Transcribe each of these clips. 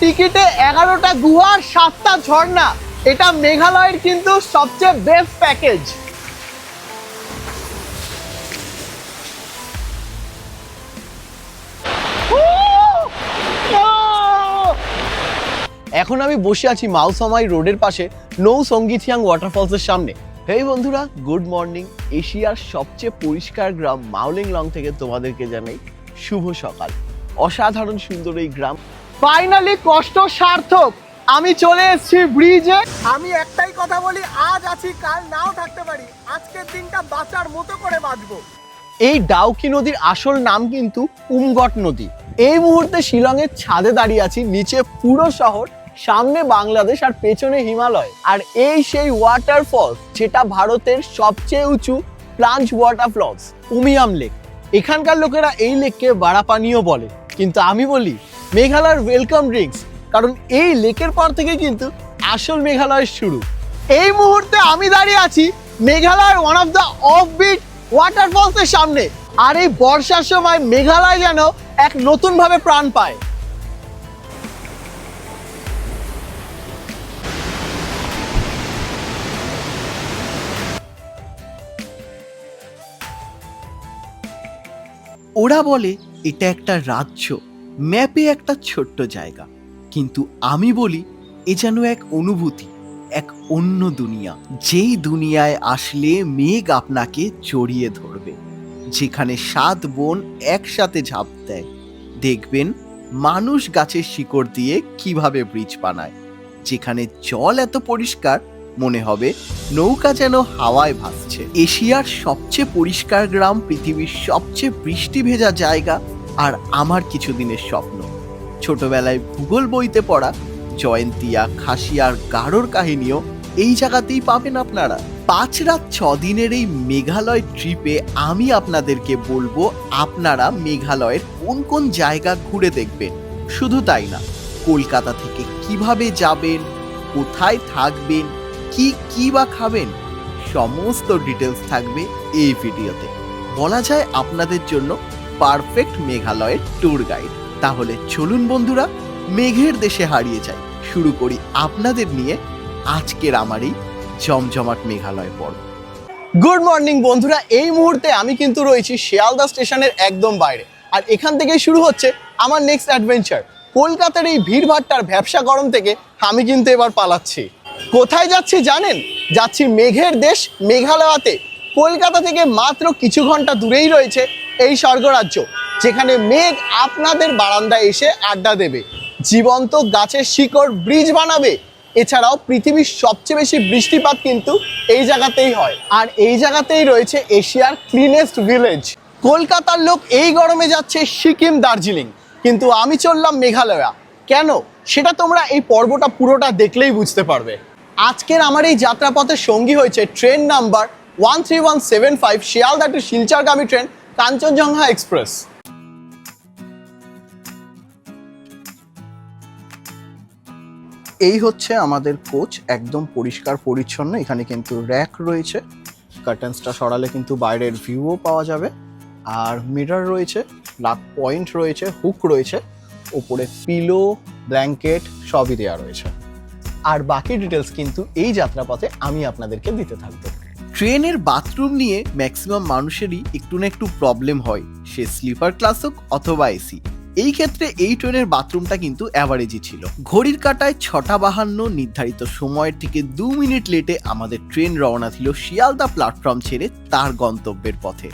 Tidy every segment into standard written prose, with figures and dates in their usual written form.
টিকিটে 11টা গুহা আর 7টা ঝর্ণা। এটা মেঘালয়ের কিন্তু সবচেয়ে বেস্ট প্যাকেজ। এখন আমি বসে আছি মাউসামাই রোডের পাশে নৌ সঙ্গীথিয়াং ওয়াটারফলসের সামনে। হেই বন্ধুরা, গুড মর্নিং। এশিয়ার সবচেয়ে পরিষ্কার গ্রাম মাওলিংলং থেকে তোমাদেরকে জানাই শুভ সকাল। অসাধারণ সুন্দর এই গ্রাম। ফাইনালি কষ্ট সার্থক, আমি চলে এসেছি ব্রিজে। আমি একটাই কথা বলি, আজ আছি কাল নাও থাকতে পারি। আজকের দিনটা বাঁচার মতো করে বাঁচবো। এই ডাউকি নদীর আসল নাম কিন্তু উমগট নদী। এই মুহূর্তে শিলংয়ের ছাদে দাঁড়িয়ে আছি, নিচে পুরো শহর, সামনে বাংলাদেশ আর পেছনে হিমালয়। আর এই সেই ওয়াটারফলস যেটা ভারতের সবচেয়ে উঁচু প্লাঞ্জ ওয়াটারফলস উমিয়াম লেক। এখানকার লোকেরা এই লেককে বারাপানিও বলে, কিন্তু আমি বলি মেঘালয়ের ওয়েলকাম ড্রিঙ্কস, কারণ এই লেকের পর থেকে কিন্তু আসল মেঘালয়ের শুরু। এই মুহূর্তে আমি দাঁড়িয়ে আছি মেঘালয়ের ওয়ান অফ দ্য অফবিট ওয়াটারফলসের সামনে। আর এই বর্ষার সময় মেঘালয় যেন এক নতুন ভাবে প্রাণ পায়। ওরা বলে এটা একটা রাজ্য, ম্যাপে একটা ছোট্ট জায়গা, কিন্তু আমি বলি এ যেন এক অনুভূতি, এক অন্য দুনিয়া। যেই দুনিয়ায় আসলে মেঘ আপনাকে জড়িয়ে ধরবে, যেখানে 7 বোন একসাথে ঝাঁপ দেয়। দেখবেন মানুষ গাছের শিকড় দিয়ে কিভাবে ব্রিজ বানায়, যেখানে জল এত পরিষ্কার মনে হবে নৌকা যেন হাওয়ায় ভাসছে। এশিয়ার সবচেয়ে পরিষ্কার গ্রাম, পৃথিবীর সবচেয়ে বৃষ্টি ভেজা জায়গা, আর আমার কিছুদিনের স্বপ্ন। ছোটবেলায় ভূগোল বইতে পড়া জয়ন্তিয়া, খাসিয়ার, গাঢ়র কাহিনীও এই জায়গাতেই পাবেন আপনারা। 5 রাত 6 দিনের এই মেঘালয় ট্রিপে আমি আপনাদেরকে বলবো আপনারা মেঘালয়ের কোন কোন জায়গা ঘুরে দেখবেন। শুধু তাই না, কলকাতা থেকে কিভাবে যাবেন, কোথায় থাকবেন, কি বা খাবেন, সমস্ত ডিটেলস থাকবে এই ভিডিওতে। বলা যায় আপনাদের জন্য পারফেক্ট মেঘালয়ের ট্যুর গাইড। তাহলে চলুন বন্ধুরা, মেঘের দেশে হারিয়ে যাই। শুরু করি আপনাদের নিয়ে আজকের আমার এই জমজমাট মেঘালয় পর্ব। গুড মর্নিং বন্ধুরা, এই মুহূর্তে আমি কিন্তু রয়েছি শিয়ালদা স্টেশনের একদম বাইরে। আর এখান থেকেই শুরু হচ্ছে আমার নেক্সট অ্যাডভেঞ্চার। কলকাতার এই ভিড়ভাট্টার ব্যবসা গরম থেকে আমি কিন্তু এবার পালাচ্ছি। কোথায় যাচ্ছি জানেন? যাচ্ছি মেঘের দেশ মেঘালয়াতে। কলকাতা থেকে মাত্র কিছু ঘন্টা দূরেই রয়েছে এই স্বর্গরাজ্য, যেখানে মেঘ আপনাদের বারান্দায় এসে আড্ডা দেবে, জীবন্ত গাছের শিকড় ব্রিজ বানাবে। এছাড়াও পৃথিবীর সবচেয়ে বেশি বৃষ্টিপাত কিন্তু এই জায়গাতেই হয়। আর এই জায়গাতেই রয়েছে এশিয়ার ক্লিনেস্ট ভিলেজ। কলকাতার লোক এই গরমে যাচ্ছে সিকিম, দার্জিলিং, কিন্তু আমি চললাম মেঘালয়া। কেন, সেটা তোমরা এই পর্বটা পুরোটা দেখলেই বুঝতে পারবে। আজকের আমার এই যাত্রাপথের সঙ্গী হয়েছে ট্রেন নাম্বার 13175 শিয়ালদা টু শিলচরগামী ট্রেন কাঞ্চনজঙ্ঘা এক্সপ্রেস। এই হচ্ছে আমাদের কোচ, একদম পরিষ্কার পরিচ্ছন্ন। এখানে কিন্তু র্যাক রয়েছে, কার্টেন্সটা সরালে কিন্তু বাইরের ভিউও পাওয়া যাবে। আর মিরর রয়েছে, প্লাগ পয়েন্ট রয়েছে, হুক রয়েছে, ওপরে পিলো, ব্ল্যাঙ্কেট সবই দেওয়া রয়েছে। আর বাকি ডিটেলস কিন্তু এই যাত্রাপথে আমি আপনাদেরকে দিতে থাকবো। ট্রেনের বাথরুম নিয়ে ম্যাক্সিমাম মানুষেরই একটু না একটু প্রবলেম হয়, সে স্লিপার ক্লাস হোক অথবা এসি। এই ক্ষেত্রে এই ট্রেনের বাথরুমটা কিন্তু অ্যাভারেজই ছিল। ঘড়ির কাঁটায় 6:52, নির্ধারিত সময়ের থেকে 2 মিনিট লেটে আমাদের ট্রেন রওনা দিল শিয়ালদা প্ল্যাটফর্ম ছেড়ে তার গন্তব্যের পথে।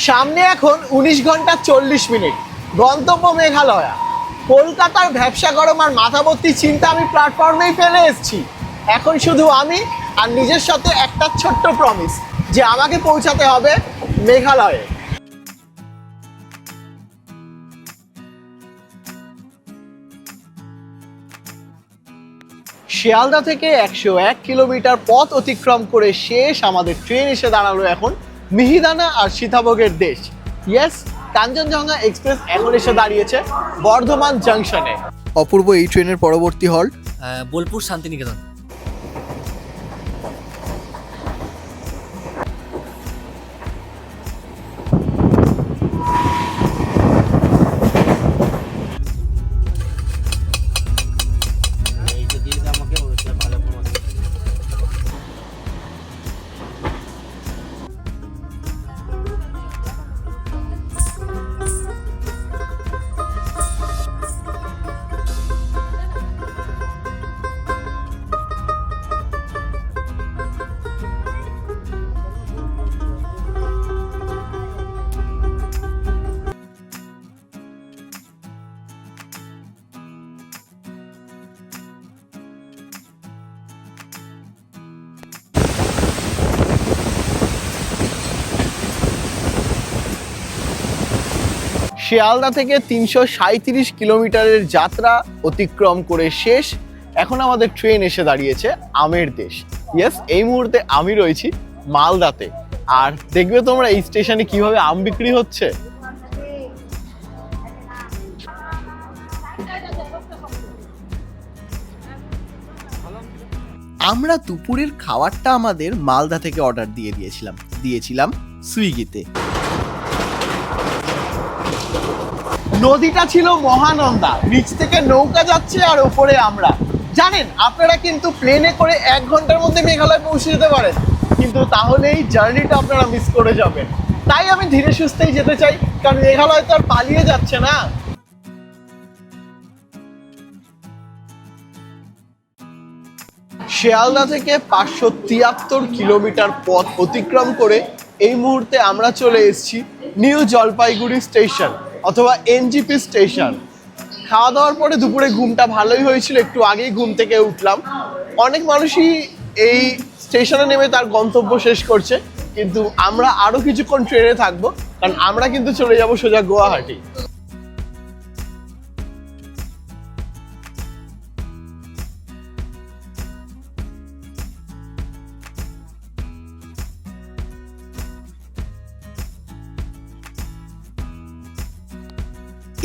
সামনে এখন 19 ঘন্টা 40 মিনিট, গন্তব্য মেঘালয়া। কলকাতার ব্যবসা গরম আর মাথাভর্তি চিন্তা আমি প্ল্যাটফর্মেই ফেলে এসেছি। এখন শুধু আমি আর নিজের সাথে একটা ছোট্ট প্রমিস, যে আমাকে পৌঁছাতে হবে মেঘালয়ে। শিয়ালদা থেকে 101 কিলোমিটার পথ অতিক্রম করে শেষ আমাদের ট্রেন এসে দাঁড়ালো এখন মিহিদানা আর সীতাভোগের দেশ। ইয়েস, কাঞ্চনজঙ্ঘা এক্সপ্রেস এখন এসে দাঁড়িয়েছে বর্ধমান জাংশনে। অপূর্ব, এই ট্রেনের পরবর্তী হল্ট বোলপুর শান্তিনিকেতন। শিয়ালদা থেকে 337 কিলোমিটারের যাত্রা অতিক্রম করে শেষ। এখন আমাদের ট্রেন এসে দাঁড়িয়েছে আমের দেশ। ইয়েস, এই মুহূর্তে আমি রয়েছি মালদাতে। আর দেখবে তোমরা এই স্টেশনে কিভাবে আম বিক্রি হচ্ছে। আমরা দুপুরের খাবারটা আমাদের মালদা থেকে অর্ডার দিয়েছিলাম সুইগিতে। নদীটা ছিল মহানন্দা, নিচ থেকে নৌকা যাচ্ছে আর ওপরে আমরা। জানেন, আপনারা কিন্তু প্লেনে করে 1 ঘন্টার মধ্যে মেঘালয় পৌঁছে যেতে পারেন, কিন্তু তাহলে এই জার্নিটা আপনারা মিস করে যাবেন। তাই আমি ধীরে সুস্থেই যেতে চাই, কারণ মেঘালয় তো আর পালিয়ে যাচ্ছে না। শিয়ালদা থেকে 573 কিলোমিটার পথ অতিক্রম করে এই মুহূর্তে আমরা চলে এসেছি নিউ জলপাইগুড়ি স্টেশন অথবা এনজিপি স্টেশন। খাওয়া দাওয়ার পরে দুপুরে ঘুমটা ভালোই হয়েছিল, একটু আগেই ঘুম থেকে উঠলাম। অনেক মানুষই এই স্টেশনে নেমে তার গন্তব্য শেষ করছে, কিন্তু আমরা আরো কিছুক্ষণ ট্রেনে থাকবো, কারণ আমরা কিন্তু চলে যাব সোজা গুয়াহাটি।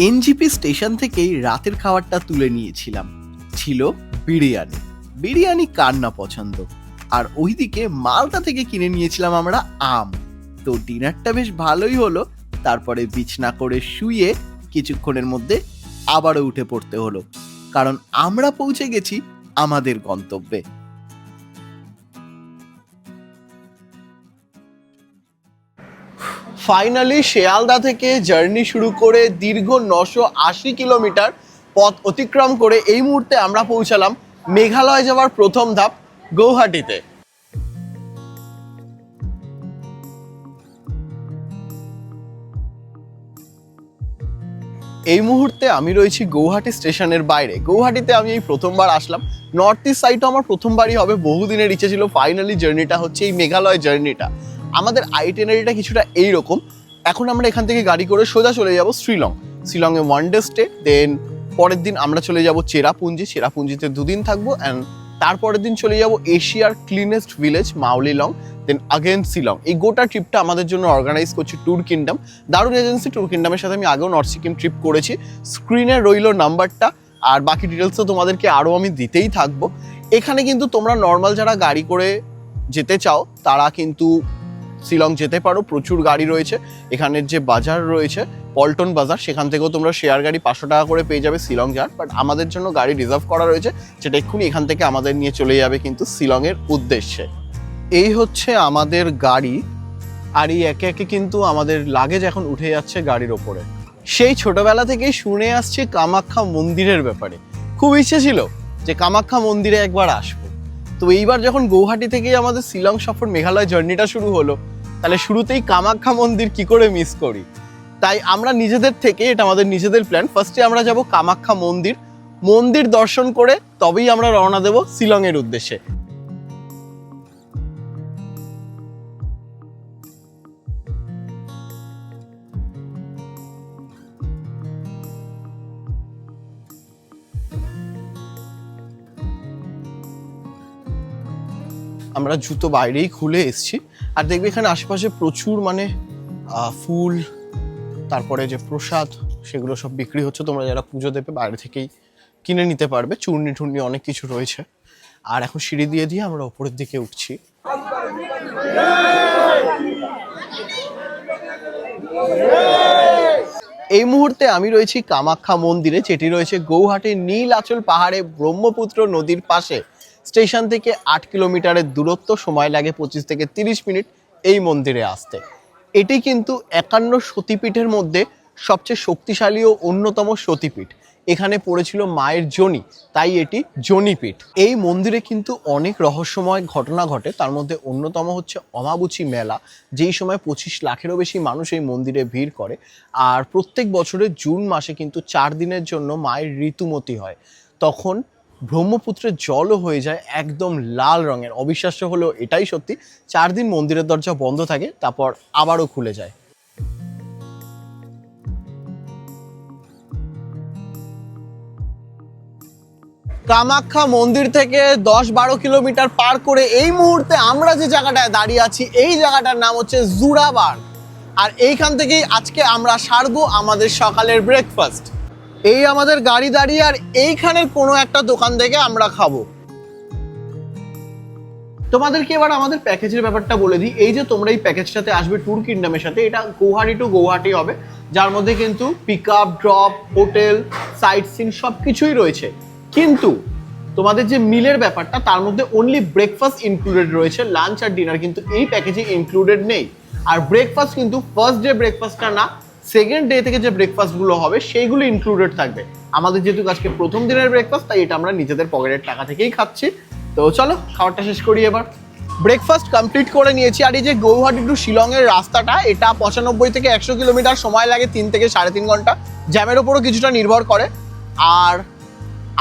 এনজিপি স্টেশন থেকেই রাতের খাবারটা তুলে নিয়েছিলাম। ছিল বিরিয়ানি কার না পছন্দ। আর ওইদিকে মালদা থেকে কিনে নিয়েছিলাম আমরা আম। তো ডিনারটা বেশ ভালোই হলো। তারপরে বিছনা করে শুয়ে কিছুক্ষণের মধ্যে আবারও উঠে পড়তে হলো, কারণ আমরা পৌঁছে গেছি আমাদের গন্তব্যে। ফাইনালি শিয়ালদা থেকে জার্নি শুরু করে দীর্ঘ 980 কিলোমিটার পথ অতিক্রম করে এই মুহূর্তে আমরা পৌঁছালাম মেঘালয় যাওয়ার প্রথম ধাপ গৌহাটিতে। এই মুহূর্তে আমি রয়েছি গৌহাটি স্টেশনের বাইরে। গৌহাটিতে আমি এই প্রথমবার আসলাম। নর্থ ইস্ট সাইডও আমার প্রথমবারই হবে, বহুদিনের ইচ্ছে ছিল। ফাইনালি জার্নিটা হচ্ছে এই মেঘালয় জার্নিটা। আমাদের আইটেনারিটা কিছুটা এইরকম। এখন আমরা এখান থেকে গাড়ি করে সোজা চলে যাব শিলংয়ে 1 ডে স্টে। দেন পরের দিন আমরা চলে যাব চেরাপুঞ্জিতে 2 দিন থাকবো। অ্যান্ড তারপরের দিন চলে যাব এশিয়ার ক্লিনেস্ট ভিলেজ মাউলিলং, দেন আগেন শিলং। এই গোটা ট্রিপটা আমাদের জন্য অর্গানাইজ করছে ট্যুর কিংডম, দারুণ এজেন্সি। ট্যুর কিংডমের সাথে আমি আগেও নর্থ সিকিম ট্রিপ করেছি। স্ক্রিনে রইল নাম্বারটা, আর বাকি ডিটেলস তো তোমাদেরকে আরও আমি দিতেই থাকবো। এখানে কিন্তু তোমরা নর্মাল যারা গাড়ি করে যেতে চাও তারা কিন্তু শিলং যেতে পারো, প্রচুর গাড়ি রয়েছে। এখানের যে বাজার রয়েছে পল্টন বাজার, সেখান থেকেও তোমরা শেয়ার গাড়ি 500 টাকা করে পেয়ে যাবে শিলং যাওয়ার। বাট আমাদের জন্য গাড়ি রিজার্ভ করা রয়েছে, যেটা এক্ষুনি এখান থেকে আমাদের নিয়ে চলে যাবে কিন্তু শিলংয়ের উদ্দেশ্যে। এই হচ্ছে আমাদের গাড়ি, আর এই একে একে কিন্তু আমাদের লাগেজ এখন উঠে যাচ্ছে গাড়ির ওপরে। সেই ছোটবেলা থেকেই শুনে আসছে কামাখ্যা মন্দিরের ব্যাপারে, খুব ইচ্ছে ছিল যে কামাখ্যা মন্দিরে একবার আসবো। তো এইবার যখন গৌহাটি থেকেই আমাদের শিলং সফর মেঘালয় জার্নিটা শুরু হলো, তাহলে শুরুতেই কামাখ্যা মন্দির কি করে মিস করি। তাই আমরা নিজেদের থেকে, এটা আমাদের নিজেদের প্ল্যান, ফার্স্টে আমরা যাব কামাখ্যা মন্দির দর্শন করে তবেই আমরা রওনা দেব শিলংয়ের উদ্দেশ্যে। আমরা জুতো বাইরেই খুলে এসেছি, আর দেখবে এখানে আশেপাশে প্রচুর ফুল, তারপরে যে প্রসাদ সেগুলো সব বিক্রি হচ্ছে, তোমরা যারা পুজো দেবে বাইরে থেকেই কিনে নিতে পারবে। চূর্ণি টুর্নি অনেক কিছু রয়েছে। আর এখন সিঁড়ি দিয়ে দিয়ে আমরা ওপরের দিকে উঠছি। এই মুহূর্তে আমি রয়েছি কামাখ্যা মন্দিরে, যেটি রয়েছে গৌহাটির নীলাচল পাহাড়ে ব্রহ্মপুত্র নদীর পাশে। স্টেশন থেকে 8 কিলোমিটারের দূরত্ব, সময় লাগে 25 থেকে 30 মিনিট এই মন্দিরে আসতে। এটি কিন্তু 51 সতীপীঠের মধ্যে সবচেয়ে শক্তিশালী ও অন্যতম সতীপীঠ। এখানে পড়েছিল মায়ের যোনি, তাই এটি যোনিপীঠ। এই মন্দিরে কিন্তু অনেক রহস্যময় ঘটনা ঘটে, তার মধ্যে অন্যতম হচ্ছে অমাবুচি মেলা, যেই সময় 25 লাখেরও বেশি মানুষ এই মন্দিরে ভিড় করে। আর প্রত্যেক বছরের জুন মাসে কিন্তু 4 দিনের জন্য মায়ের ঋতুমতি হয়। তখন ব্রহ্মপুত্রের জলও হয়ে যায় একদম লাল রঙের। অবিশ্বাস্য হলেও এটাই সত্যি। 4 দিন মন্দিরের দরজা বন্ধ থাকে, তারপর আবারও খুলে যায়। কামাখ্যা মন্দির থেকে 10-12 কিলোমিটার পার করে এই মুহূর্তে আমরা যে জায়গাটায় দাঁড়িয়ে আছি, এই জায়গাটার নাম হচ্ছে জুরাবাগ। আর এইখান থেকেই আজকে আমরা সারবো আমাদের সকালের ব্রেকফাস্ট। এই আমাদের গাড়ি দাঁড়িয়ে, আর এইখানের কোনো একটা দোকান থেকে আমরা খাবো। তোমাদেরকে এবার আমাদের প্যাকেজের ব্যাপারটা বলে দিই। এই যে তোমরা এই প্যাকেজটাতে আসবে ট্যুর কিংডমের সাথে, এটা গৌহাটি টু গৌহাটি হবে, যার মধ্যে কিন্তু pick up, drop, hotel, sightseeing সব কিছুই রয়েছে। কিন্তু তোমাদের যে মিলের ব্যাপারটা, তার মধ্যে অনলি ব্রেকফাস্ট ইনক্লুডেড রয়েছে, লাঞ্চ আর ডিনার কিন্তু এই প্যাকেজে ইনক্লুডেড নেই। আর ব্রেকফাস্ট কিন্তু ফার্স্ট ডে ব্রেকফাস্টটা না, সেকেন্ড ডে থেকে যে ব্রেকফাস্টগুলো হবে সেইগুলো ইনক্লুডেড থাকবে। আমাদের যেহেতু আজকে প্রথম দিনের ব্রেকফাস্ট, তাই এটা আমরা নিজেদের পকেটের টাকা থেকেই খাচ্ছি। তো চলো খাবারটা শেষ করি এবার। ব্রেকফাস্ট কমপ্লিট করে নিয়েছি। আর এই যে গৌহাটি টু শিলংয়ের রাস্তাটা, এটা 95 থেকে 100 কিলোমিটার, সময় লাগে 3 থেকে 3.5 ঘন্টা। জ্যামের ওপরও কিছুটা নির্ভর করে। আর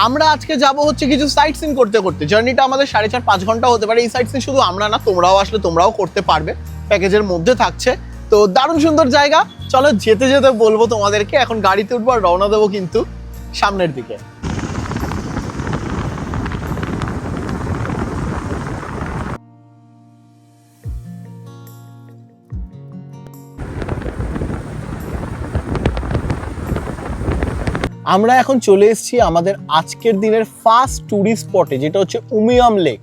আমরা আজকে যাব হচ্ছে কিছু সাইট সিন করতে করতে। জার্নিটা আমাদের 4.5-5 ঘন্টা হতে পারে। এই সাইট সিন শুধু আমরা না, তোমরাও আসলে তোমরাও করতে পারবে, প্যাকেজের মধ্যে থাকছে। তো দারুণ সুন্দর জায়গা। চলো যেতে যেতে বলবো তোমাদেরকে। এখন গাড়িতে উঠবো আর রওনা দেবো কিন্তু সামনের দিকে। আমরা এখন চলে এসেছি আমাদের আজকের দিনের ফার্স্ট ট্যুরিস্ট স্পটে, যেটা হচ্ছে উমিয়াম লেক।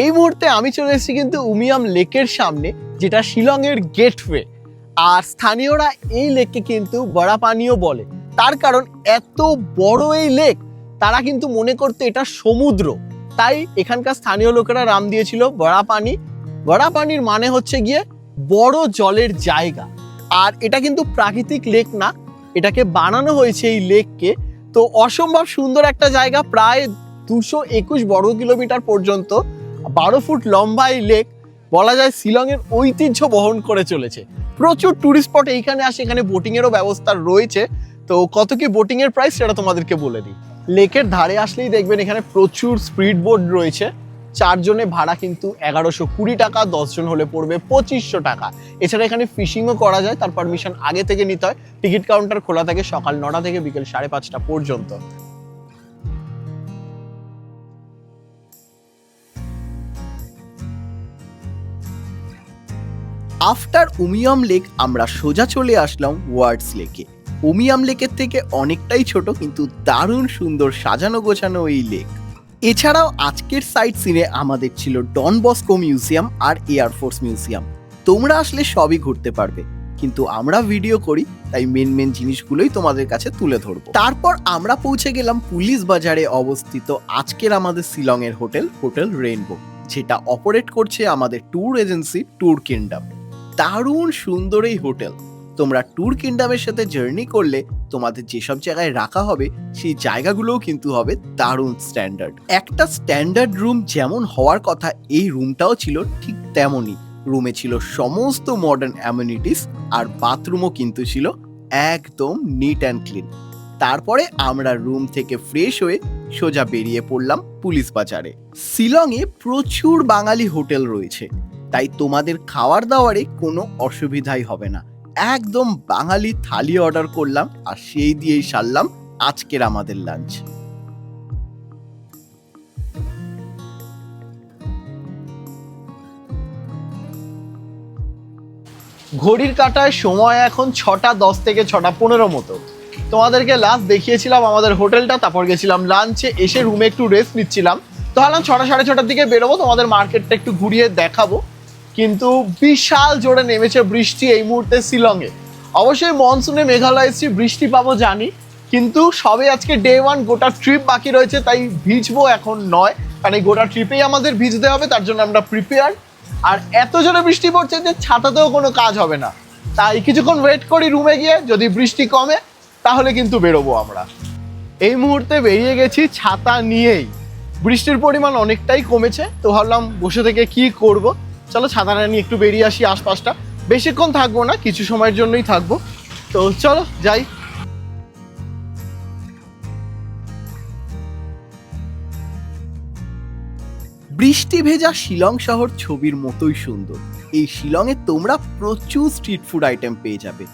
এই মুহূর্তে আমি চলে এসেছি কিন্তু উমিয়াম লেকের সামনে, যেটা শিলংয়ের গেটওয়ে। আর স্থানীয়রা এই লেককে কিন্তু বড়া পানিও বলে। তার কারণ এত বড় এই লেক, তারা কিন্তু মনে করতে এটা সমুদ্র, তাই এখানকার স্থানীয় লোকেরা নাম দিয়েছিল বড়া পানি। বড়া পানির মানে হচ্ছে গিয়ে বড় জলের জায়গা। আর এটা কিন্তু প্রাকৃতিক লেক না, এটাকে বানানো হয়েছে এই লেককে। তো অসম্ভব সুন্দর একটা জায়গা, প্রায় 221 বর্গ কিলোমিটার পর্যন্ত, 12 ফুট লম্বা এই লেক। বলা যায় শিলংয়ের ঐতিহ্য বহন করে চলেছে। প্রচুর ট্যুরিস্ট স্পট এইখানে আসে, এখানে বোটিং এরও ব্যবস্থা রয়েছে। তো কত কি বোটিং এর প্রাইস সেটা তোমাদেরকে বলে দিই। লেকের ধারে আসলেই দেখবেন এখানে প্রচুর স্পিড বোট রয়েছে। 4 জনে ভাড়া কিন্তু 1120 টাকা, 10 জন হলে পড়বে 2500 টাকা। এছাড়া এখানে ফিশিংও করা যায়, তার পারমিশন আগে থেকে নিতে হয়। টিকিট কাউন্টার খোলা থাকে সকাল 9টা থেকে বিকেল 5:30 পর্যন্ত। আফটার উমিয়াম লেক আমরা সোজা চলে আসলাম ওয়ার্ডস লেকে। উমিয়াম লেকের থেকে অনেকটাই ছোট, কিন্তু দারুণ সুন্দর সাজানো গোছানো এই লেক। এছাড়াও আজকের সাইট সিনে আমাদের ছিল ডন বস্কো মিউজিয়াম আর এয়ারফোর্স মিউজিয়াম। তোমরা আসলে সবই ঘুরতে পারবে, কিন্তু আমরা ভিডিও করি তাই মেন জিনিসগুলোই তোমাদের কাছে তুলে ধরবো। তারপর আমরা পৌঁছে গেলাম পুলিশ বাজারে অবস্থিত আজকের আমাদের শিলংয়ের হোটেল রেইনবো, যেটা অপারেট করছে আমাদের ট্যুর এজেন্সি ট্যুর কিংডম। দারুণ সুন্দর এই হোটেল। তোমরা ট্যুর কিংডমের সাথে জার্নি করলে তোমাদের যেসব জায়গায় রাখা হবে সেই জায়গাগুলোও কিন্তু হবে দারুণ স্ট্যান্ডার্ড। একটা স্ট্যান্ডার্ড রুম যেমন হওয়ার কথা, এই রুমটাও ছিল ঠিক তেমনই। রুমে ছিল সমস্ত মডার্ন অ্যামিনিটিস, আর বাথরুমও কিন্তু ছিল একদম নিট অ্যান্ড ক্লিন। তারপরে আমরা রুম থেকে ফ্রেশ হয়ে সোজা বেরিয়ে পড়লাম পুলিশ বাজারে। শিলংয়ে প্রচুর বাঙালি হোটেল রয়েছে, তাই তোমাদের খাওয়ার দাওয়ারে কোনো অসুবিধাই হবে না। একদম বাঙালি থালি অর্ডার করলাম, আর সেই দিয়েই সারলাম আজকের আমাদের লাঞ্চ। ঘড়ির কাঁটায় সময় এখন 6:10 থেকে 6:15 মতো। তোমাদেরকে লাস্ট দেখিয়েছিলাম আমাদের হোটেলটা, তারপর গেছিলাম লাঞ্চে, এসে রুমে একটু রেস্ট নিচ্ছিলাম। তো ভাবলাম 6টা সাড়ে 6টার দিকে বেরোবো, তোমাদের মার্কেটটা একটু ঘুরিয়ে দেখাবো। কিন্তু বিশাল জোরে নেমেছে বৃষ্টি এই মুহূর্তে শিলংয়ে। অবশ্যই মনসুনে মেঘালয় এসেছি, বৃষ্টি পাবো জানি, কিন্তু সবে আজকে ডে 1, গোটা ট্রিপ বাকি রয়েছে, তাই ভিজবো এখন নয়, কারণ এই গোটা ট্রিপেই আমাদের ভিজতে হবে, তার জন্য আমরা প্রিপেয়ার। আর এত জোরে বৃষ্টি পড়ছে যে ছাতাতেও কোনো কাজ হবে না, তাই কিছুক্ষণ ওয়েট করি রুমে গিয়ে, যদি বৃষ্টি কমে তাহলে কিন্তু বেরোবো আমরা। এই মুহূর্তে বেরিয়ে গেছি ছাতা নিয়েই, বৃষ্টির পরিমাণ অনেকটাই কমেছে, তো ভাবলাম বসে থেকে কি করব, চলো ছাতাটা নিয়ে একটু বেরিয়ে আসি আশপাশটা। বেশিক্ষণ থাকবো না, কিছু সময়ের জন্যই থাকবো, তো চলো যাই। বৃষ্টি ভেজা শিলং শহর ছবির মতোই সুন্দর। এই শিলংয়ে তোমরা প্রচুর স্ট্রিট ফুড আইটেম পেয়ে যাবে।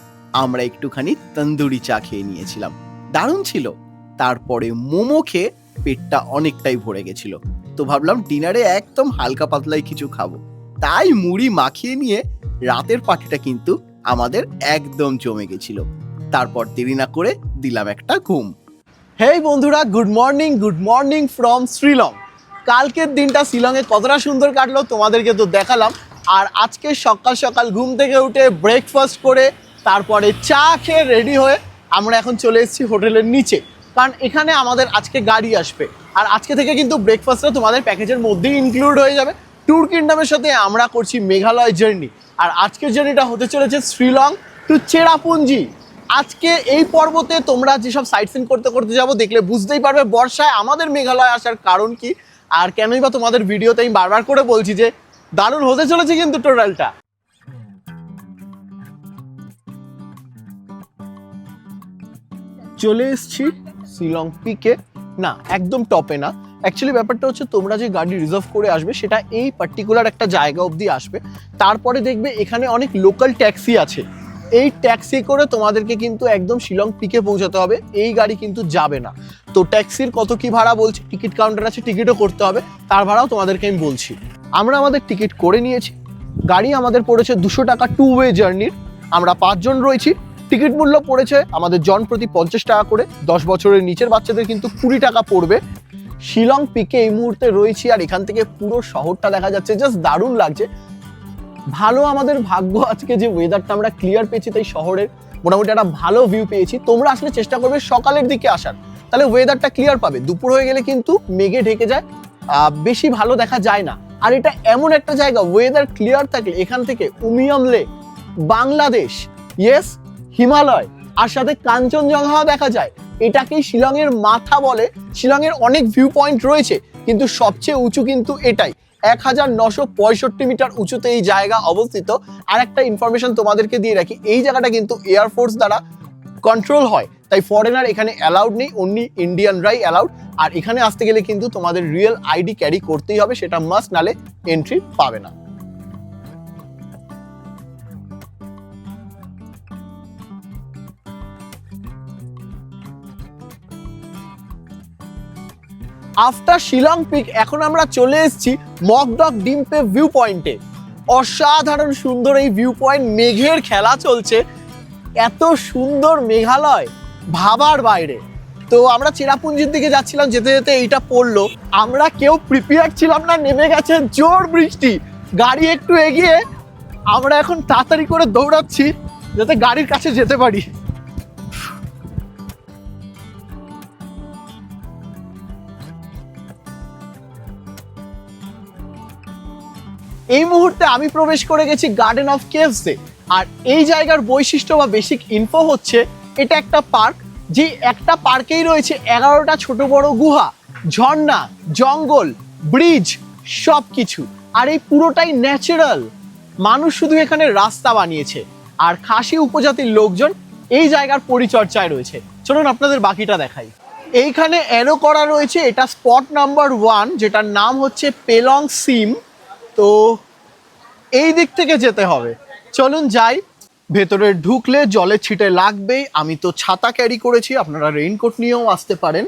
আমরা একটুখানি তন্দুরি চা খেয়ে নিয়েছিলাম, দারুণ ছিল। তারপরে মোমো খেয়ে পেটটা অনেকটাই ভরে গেছিল, তো ভাবলাম ডিনারে একদম হালকা পাতলাই কিছু খাবো, তাই মুড়ি মাখিয়ে নিয়ে রাতের পার্টিটা কিন্তু আমাদের একদম জমে গেছিল। তারপর দেরি না করে দিলাম একটা ঘুম। হেই বন্ধুরা, গুড মর্নিং ফ্রম শ্রীলং। কালকের দিনটা শিলংয়ে কতটা সুন্দর কাটলো তোমাদেরকে তো দেখালাম, আর আজকে সকাল সকাল ঘুম থেকে উঠে ব্রেকফাস্ট করে তারপরে চা খেয়ে রেডি হয়ে আমরা এখন চলে এসেছি হোটেলের নিচে, কারণ এখানে আমাদের আজকে গাড়ি আসবে। আর আজকে থেকে কিন্তু ব্রেকফাস্টটা তোমাদের প্যাকেজের মধ্যেই ইনক্লুড হয়ে যাবে। ট্যুর কিংডমের সাথে আমরা করছি মেঘালয় জার্নি, আর আজকের জার্নিটা হতে চলেছে শ্রীলং টু চেরাপুঞ্জি। আজকে এই পর্বতে তোমরা যেসব সাইট সিন করতে করতে যাবো, দেখলে বুঝতেই পারবে বর্ষায় আমাদের মেঘালয় আসার কারণ কি, আর কেনই বা তোমাদের ভিডিওতে আমি বারবার করে বলছি যে দারুণ হতে চলেছে কিন্তু টোটালটা। চলে এসছি শিলং পিকে, না একদম টপে না, অ্যাকচুয়ালি ব্যাপারটা হচ্ছে তোমরা যে গাড়ি রিজার্ভ করে আসবে সেটা এই পার্টিকুলার একটা জায়গা অবধি আসবে, তারপরে দেখবে এখানে অনেক লোকাল ট্যাক্সি আছে, এই ট্যাক্সি করে তোমাদেরকে কিন্তু একদম শিলং পিকে পৌঁছাতে হবে, এই গাড়ি কিন্তু যাবে না। তো ট্যাক্সির কত কি ভাড়া বলছি, টিকিট কাউন্টার আছে, টিকিটও করতে হবে, তার ভাড়াও তোমাদেরকে আমি বলছি। আমরা আমাদের টিকিট করে নিয়েছি, গাড়ি আমাদের পড়েছে 200 টাকা 2 ওয়ে জার্নির, আমরা 5 জন রয়েছি। টিকিট মূল্য পড়েছে আমাদের জন প্রতি 50 টাকা করে, 10 বছরের নিচের বাচ্চাদের কিন্তু 20 টাকা পড়বে। শিলং পিকে এই মুহূর্তে রয়েছি, আর এখান থেকে পুরো শহরটা দেখা যাচ্ছে, জাস্ট দারুণ লাগছে। ভালো আমাদের ভাগ্য আজকে যে ওয়েদারটা আমরা ক্লিয়ার পেয়েছি, তাই শহরের মোটামুটি একটা ভালো ভিউ পেয়েছি। তোমরা আসলে চেষ্টা করবে সকালের দিকে আসার, তাহলে ওয়েদারটা ক্লিয়ার পাবে। দুপুর হয়ে গেলে কিন্তু মেঘে ঢেকে যায়, বেশি ভালো দেখা যায় না। আর এটা এমন একটা জায়গা, ওয়েদার ক্লিয়ার থাকলে এখান থেকে উমিয়াম লেক, বাংলাদেশ, ইয়েস হিমালয়, আর সাথে কাঞ্চনজঙ্ঘাও দেখা যায়। এটাকেই শিলংয়ের মাথা বলে। শিলংয়ের অনেক ভিউ পয়েন্ট রয়েছে, কিন্তু সবচেয়ে উঁচু কিন্তু এটাই, 1965 মিটার উঁচুতে এই জায়গা অবস্থিত। আর একটা ইনফরমেশন তোমাদেরকে দিয়ে রাখি, এই জায়গাটা কিন্তু এয়ারফোর্স দ্বারা কন্ট্রোল হয়, তাই ফরেনার এখানে অ্যালাউড নেই, অনলি ইন্ডিয়ানরাই অ্যালাউড। আর এখানে আসতে গেলে কিন্তু তোমাদের রিয়েল আইডি ক্যারি করতেই হবে, সেটা মাস্ট, নালে এন্ট্রি পাবে না। আফটার শিলং পিক এখন আমরা চলে এসেছি মকডক ডিম্পে ভিউ পয়েন্টে। অসাধারণ সুন্দর এই ভিউ পয়েন্ট, মেঘের খেলা চলছে, এত সুন্দর মেঘালয় ভাবার বাইরে। তো আমরা চেরাপুঞ্জির দিকে যাচ্ছিলাম, যেতে যেতে এইটা পড়লো, আমরা কেউ প্রিপেয়ার ছিলাম না, নেমে গেছে জোর বৃষ্টি। গাড়ি একটু এগিয়ে আমরা এখন তাড়াতাড়ি করে দৌড়াচ্ছি যাতে গাড়ির কাছে যেতে পারি। এই মুহূর্তে আমি প্রবেশ করে গেছি গার্ডেন অফ কেভসে। আর এই জায়গার বৈশিষ্ট্য বা বেসিক ইনফো হচ্ছে, এটা একটা পার্ক, যে একটা পার্কেই রয়েছে 11টা ছোট বড় গুহা, ঝর্ণা, জঙ্গল, ব্রিজ, সব কিছু। আর এই পুরোটাই ন্যাচারাল, মানুষ শুধু এখানে রাস্তা বানিয়েছে। আর খাসি উপজাতির লোকজন এই জায়গার পরিচর্যায় রয়েছে। চলুন আপনাদের বাকিটা দেখাই। এইখানে অ্যারো করা রয়েছে, এটা স্পট নাম্বার 1, যেটার নাম হচ্ছে পেলং সিম। তো এই দিক থেকে যেতে হবে, চলুন যাই। ভেতরে ঢুকলে জলের ছিটে লাগবেই, আমি তো ছাতা ক্যারি করেছি, আপনারা রেইনকোট নিয়েও আসতে পারেন।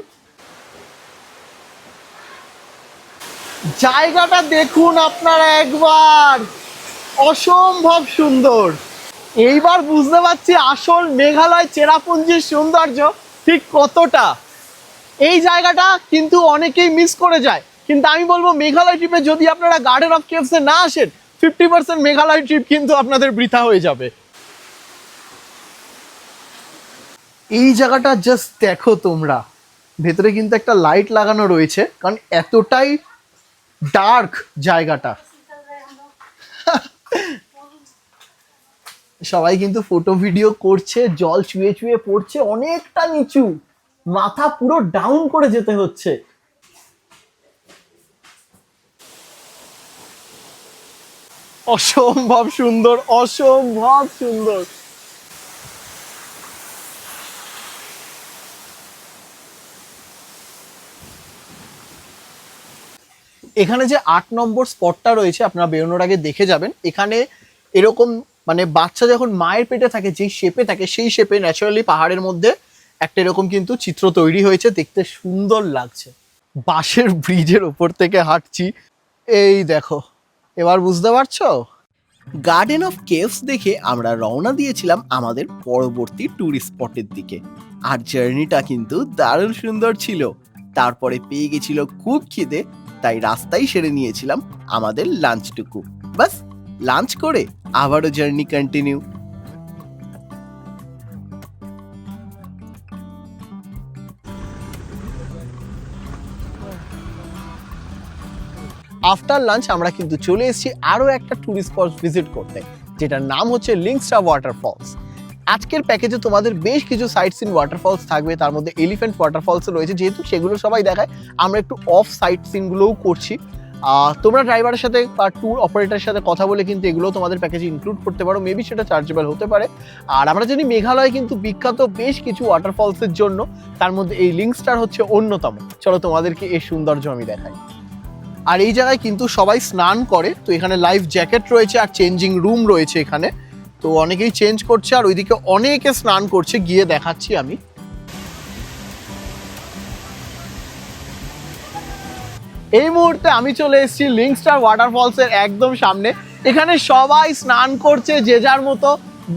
জায়গাটা দেখুন আপনারা একবার, অসম্ভব সুন্দর। এইবার বুঝতে পারছি আসল মেঘালয় চেরাপুঞ্জির সৌন্দর্য ঠিক কতটা। এই জায়গাটা কিন্তু অনেকেই মিস করে যায়, কিন্তু আমি বলবো মেঘালয় ট্রিপে যদি আপনারা গার্ডেন অফ কেভসে না আসেন 50% মেঘালয় ট্রিপ কিন্তু আপনাদের বৃথা হয়ে যাবে। এই জায়গাটা জাস্ট দেখো তোমরা, ভেতরে কিন্তু একটা লাইট লাগানো রয়েছে কারণ এতটাই ডার্ক জায়গাটা। সবাই কিন্তু ফটো ভিডিও করছে, জল চুয়ে চুয়ে পড়ছে, অনেকটা নিচু, মাথা পুরো ডাউন করে যেতে হচ্ছে। অসম্ভব সুন্দর, অসম্ভব সুন্দর। এখানে যে 8 নম্বর স্পটটা রয়েছে আপনারা বেরোনোর আগে দেখে যাবেন। এখানে এরকম মানে বাচ্চা যখন মায়ের পেটে থাকে যেই শেপে থাকে সেই শেপে ন্যাচারালি পাহাড়ের মধ্যে একটা এরকম কিন্তু চিত্র তৈরি হয়েছে, দেখতে সুন্দর লাগছে। বাঁশের ব্রিজের ওপর থেকে হাঁটছি, এই দেখো, এবার বুঝতে পারছো? গার্ডেন অফ কেভস দেখে আমরা রওনা দিয়েছিলাম আমাদের পরবর্তী ট্যুরিস্ট স্পটের দিকে। আর জার্নিটা কিন্তু দারুণ সুন্দর ছিল। তারপরে পেয়ে গেছিল খুব খিদে, তাই রাস্তায় সেরে নিয়েছিলাম আমাদের লাঞ্চটুকু। বাস লাঞ্চ করে আবারও জার্নি কন্টিনিউ। আফটার লাঞ্চ আমরা কিন্তু চলে এসেছি আরো একটা ট্যুরিস্ট স্পট ভিজিট করতে, যেটার নাম হচ্ছে লিংস্টা ওয়াটারফলস। আজকের প্যাকেজে তোমাদের বেশ কিছু সাইট সিন ওয়াটারফলস থাকবে, তার মধ্যে এলিফ্যান্ট ওয়াটারফলস রয়েছে, যেহেতু সেগুলো সবাই দেখায় আমরা একটু অফ সাইট সিনগুলোও করছি। তোমরা ড্রাইভারের সাথে বা ট্যুর অপারেটরের সাথে কথা বলে কিন্তু এগুলো তোমাদের প্যাকেজে ইনক্লুড করতে পারো, মেবি সেটা চার্জেবল হতে পারে। আর আমরা জানি মেঘালয় কিন্তু বিখ্যাত বেশ কিছু ওয়াটারফলসের জন্য, তার মধ্যে এই লিংস্টার হচ্ছে অন্যতম। চলো তোমাদেরকে এই সৌন্দর্য আমি দেখাই। আর এই জায়গায় কিন্তু সবাই স্নান করে, তো এখানে লাইফ জ্যাকেট রয়েছে আর চেঞ্জিং রুম রয়েছে এখানে, তো অনেকেই চেঞ্জ করছে আর ওইদিকে অনেকে স্নান করছে, গিয়ে দেখাচ্ছি আমি। এই মুহূর্তে আমি চলে এসেছি লিংস্টার ওয়াটারফলসের একদম সামনে। এখানে সবাই স্নান করছে যে যার মতো,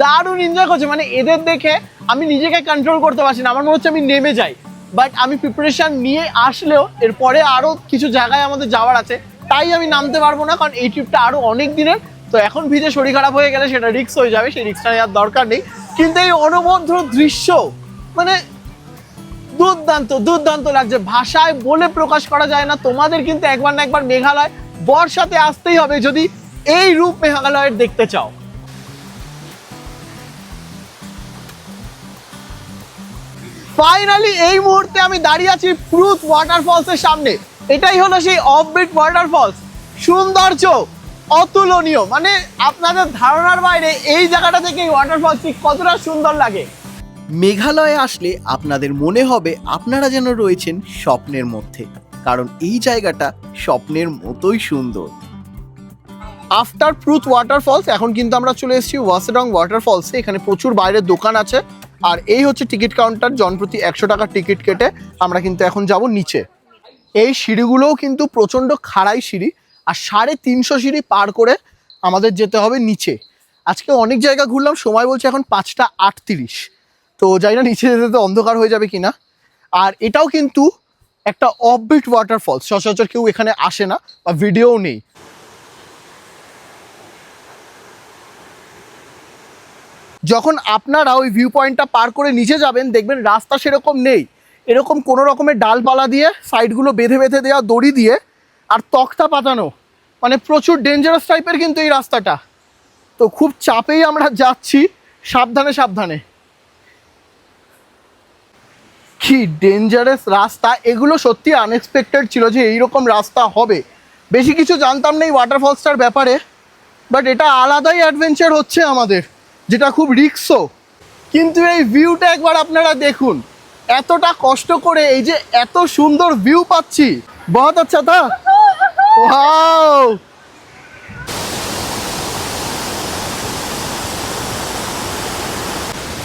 দারুণ এনজয় করছে। মানে এদের দেখে আমি নিজেকে কন্ট্রোল করতে পারছি না, আমার মনে হচ্ছে আমি নেমে যাই। বাট আমি প্রিপারেশন নিয়ে আসলেও এরপরে আরও কিছু জায়গায় আমাদের যাওয়ার আছে, তাই আমি নামতে পারবো না, কারণ এই ট্রিপটা আরও অনেক দিনের। তো এখন ভিজে শরীর খারাপ হয়ে গেলে সেটা রিস্ক হয়ে যাবে, সেই রিস্কটা নেওয়ার দরকার নেই। কিন্তু এই অনবদ্র দৃশ্য মানে দুর্দান্ত দুর্দান্ত লাগছে, ভাষায় বলে প্রকাশ করা যায় না। তোমাদের কিন্তু একবার না একবার মেঘালয় বর্ষাতে আসতেই হবে যদি এই রূপ মেঘালয়ের দেখতে চাও। ফাইনালি এই মুহূর্তে আমি দাঁড়িয়ে আছি ফ্রুট ওয়াটারফলসের সামনে। এটাই হলো সেই অফবিট ওয়াটারফলস। সৌন্দর্য অতুলনীয়, মানে আপনাদের ধারণার বাইরে। এই জায়গাটা থেকে এই ওয়াটারফলসটি কতটা সুন্দর লাগে। মেঘালয়ে আসলে আপনাদের মনে হবে আপনারা যেন রয়েছেন স্বপ্নের মধ্যে, কারণ এই জায়গাটা স্বপ্নের মতোই সুন্দর। আফটার ফ্রুট ওয়াটারফলস এখন কিন্তু আমরা চলে এসেছি ওয়াসেডং ওয়াটারফলসে। এখানে প্রচুর বাইরের দোকান আছে, আর এই হচ্ছে টিকিট কাউন্টার। জনপ্রতি 100 টাকা টিকিট কেটে আমরা কিন্তু এখন যাব নিচে। এই সিঁড়িগুলোও কিন্তু প্রচণ্ড খাড়াই সিঁড়ি, আর 350 সিঁড়ি পার করে আমাদের যেতে হবে নিচে। আজকে অনেক জায়গা ঘুরলাম, সময় বলছে এখন 5টা 38, তো যাই না নিচে যেতে তো অন্ধকার হয়ে যাবে কিনা। আর এটাও কিন্তু একটা অফবিট ওয়াটারফলস, সচরাচর কেউ এখানে আসে না বা ভিডিওও নেই। যখন আপনারা ওই ভিউ পয়েন্টটা পার করে নিচে যাবেন দেখবেন রাস্তা সেরকম নেই, এরকম কোনো রকমের ডালপালা দিয়ে সাইডগুলো বেঁধে বেঁধে দেওয়া, দড়ি দিয়ে আর তক্তা পাতানো, মানে প্রচুর ডেঞ্জারাস টাইপের কিন্তু এই রাস্তাটা। তো খুব চাপেই আমরা যাচ্ছি, সাবধানে সাবধানে। কি ডেঞ্জারাস রাস্তা, এগুলো সত্যি আনএক্সপেক্টেড ছিল যে এইরকম রাস্তা হবে। বেশি কিছু জানতাম না এই ওয়াটারফলসটার ব্যাপারে, বাট এটা আলাদাই অ্যাডভেঞ্চার হচ্ছে আমাদের, যেটা খুব রিস্কও। কিন্তু এই ভিউটা একবার আপনারা দেখুন, এতটা কষ্ট করে এই যে এত সুন্দর ভিউ পাচ্ছি। বহুত আচ্ছা তা, ওয়াও।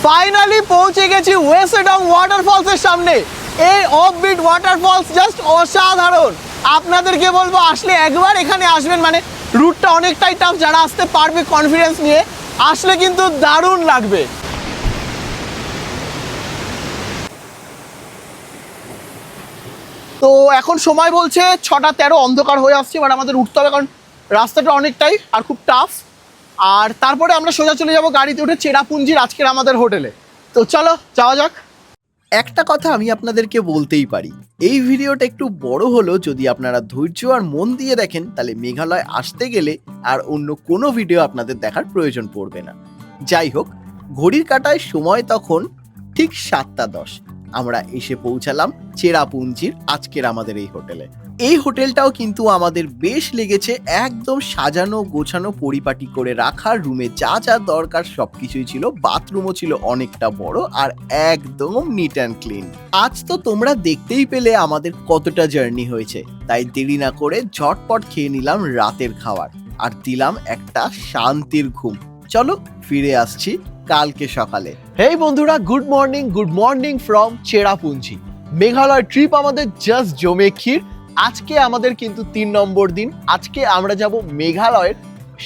ফাইনালি পৌঁছে গেছি ওয়েসেডং ওয়াটারফলসের সামনে। এই অফবিট ওয়াটারফলস জাস্ট অসাধারণ। আপনাদেরকে বলবো আসলে একবার এখানে আসবেন, মানে রুটটা অনেকটাই টাফ, যারা আসতে পারবে কনফিডেন্স নিয়ে আসলে কিন্তু দারুণ লাগবে। তো এখন সময় বলছে 6:13, অন্ধকার হয়ে আসছে, এবার আমাদের উঠতে হবে কারণ রাস্তাটা অনেকটাই আর খুব টাফ। আর তারপরে আমরা সোজা চলে যাব গাড়িতে উঠে চেরাপুঞ্জির আজকের আমাদের হোটেলে। তো চলো যাওয়া যাক। একটা কথা আমি আপনাদেরকে বলতেই পারি, এই ভিডিওটা একটু বড় হলো, যদি আপনারা ধৈর্য আর মন দিয়ে দেখেন তাহলে মেঘালয় আসতে গেলে আর অন্য কোনো ভিডিও আপনাদের দেখার প্রয়োজন পড়বে না। যাই হোক, ঘড়ির কাঁটায় সময় তখন ঠিক 7:10। আমরা এসে পৌঁছালাম চেরাপুঞ্জির আজকের আমাদের এই হোটেলে। এই হোটেলটাও কিন্তু আমাদের বেশ লেগেছে, একদম সাজানো গোছানো পরিপাটি করে রাখা, রুমে যা যা দরকার সবকিছুই ছিল, বাথরুমও ছিল অনেকটা বড় আর একদম নিট অ্যান্ড ক্লিন। আজ তো তোমরা দেখতেই পেলে আমাদের কতটা জার্নি হয়েছে, তাই দেরি না করে ঝটপট খেয়ে নিলাম রাতের খাবার আর দিলাম একটা শান্তির ঘুম। চলো ফিরে আসছি কালকে সকালে। হেই বন্ধুরা, good morning from Cherrapunji. Meghalaya trip আমাদের জাস্ট জমে ক্ষীর। আজকে আমাদের কিন্তু 3 নম্বর দিন। আজকে আমরা যাব মেঘালয়ের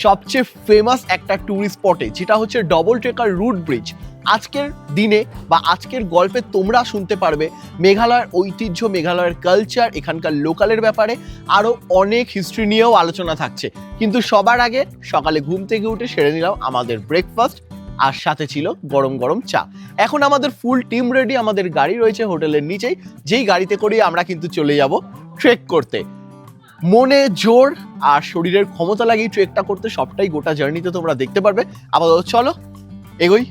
সবচেয়ে ফেমাস একটা ট্যুরিস্ট স্পটে, যেটা হচ্ছে ডবল ট্রেকার রুট ব্রিজ। আজকের দিনে বা আজকের গল্পে তোমরা শুনতে পারবে মেঘালয়ের ঐতিহ্য, মেঘালয়ের কালচার, এখানকার লোকালের ব্যাপারে আরও অনেক হিস্ট্রি নিয়েও আলোচনা থাকছে। কিন্তু সবার আগে সকালে ঘুম থেকে উঠে সেরে নিলাম আমাদের ব্রেকফাস্ট, আর সাথে ছিল গরম গরম চা। এখন আমাদের ফুল টিম রেডি, আমাদের গাড়ি রয়েছে হোটেলের নিচেই, যেই গাড়িতে করে আমরা কিন্তু চলে যাব ট্রেক করতে। মনে জোর আর শরীরের ক্ষমতা লাগিয়ে ট্রেকটা করতে, সবটাই গোটা জার্নিতে তোমরা দেখতে পারবে। আপাতত চলো এগোই।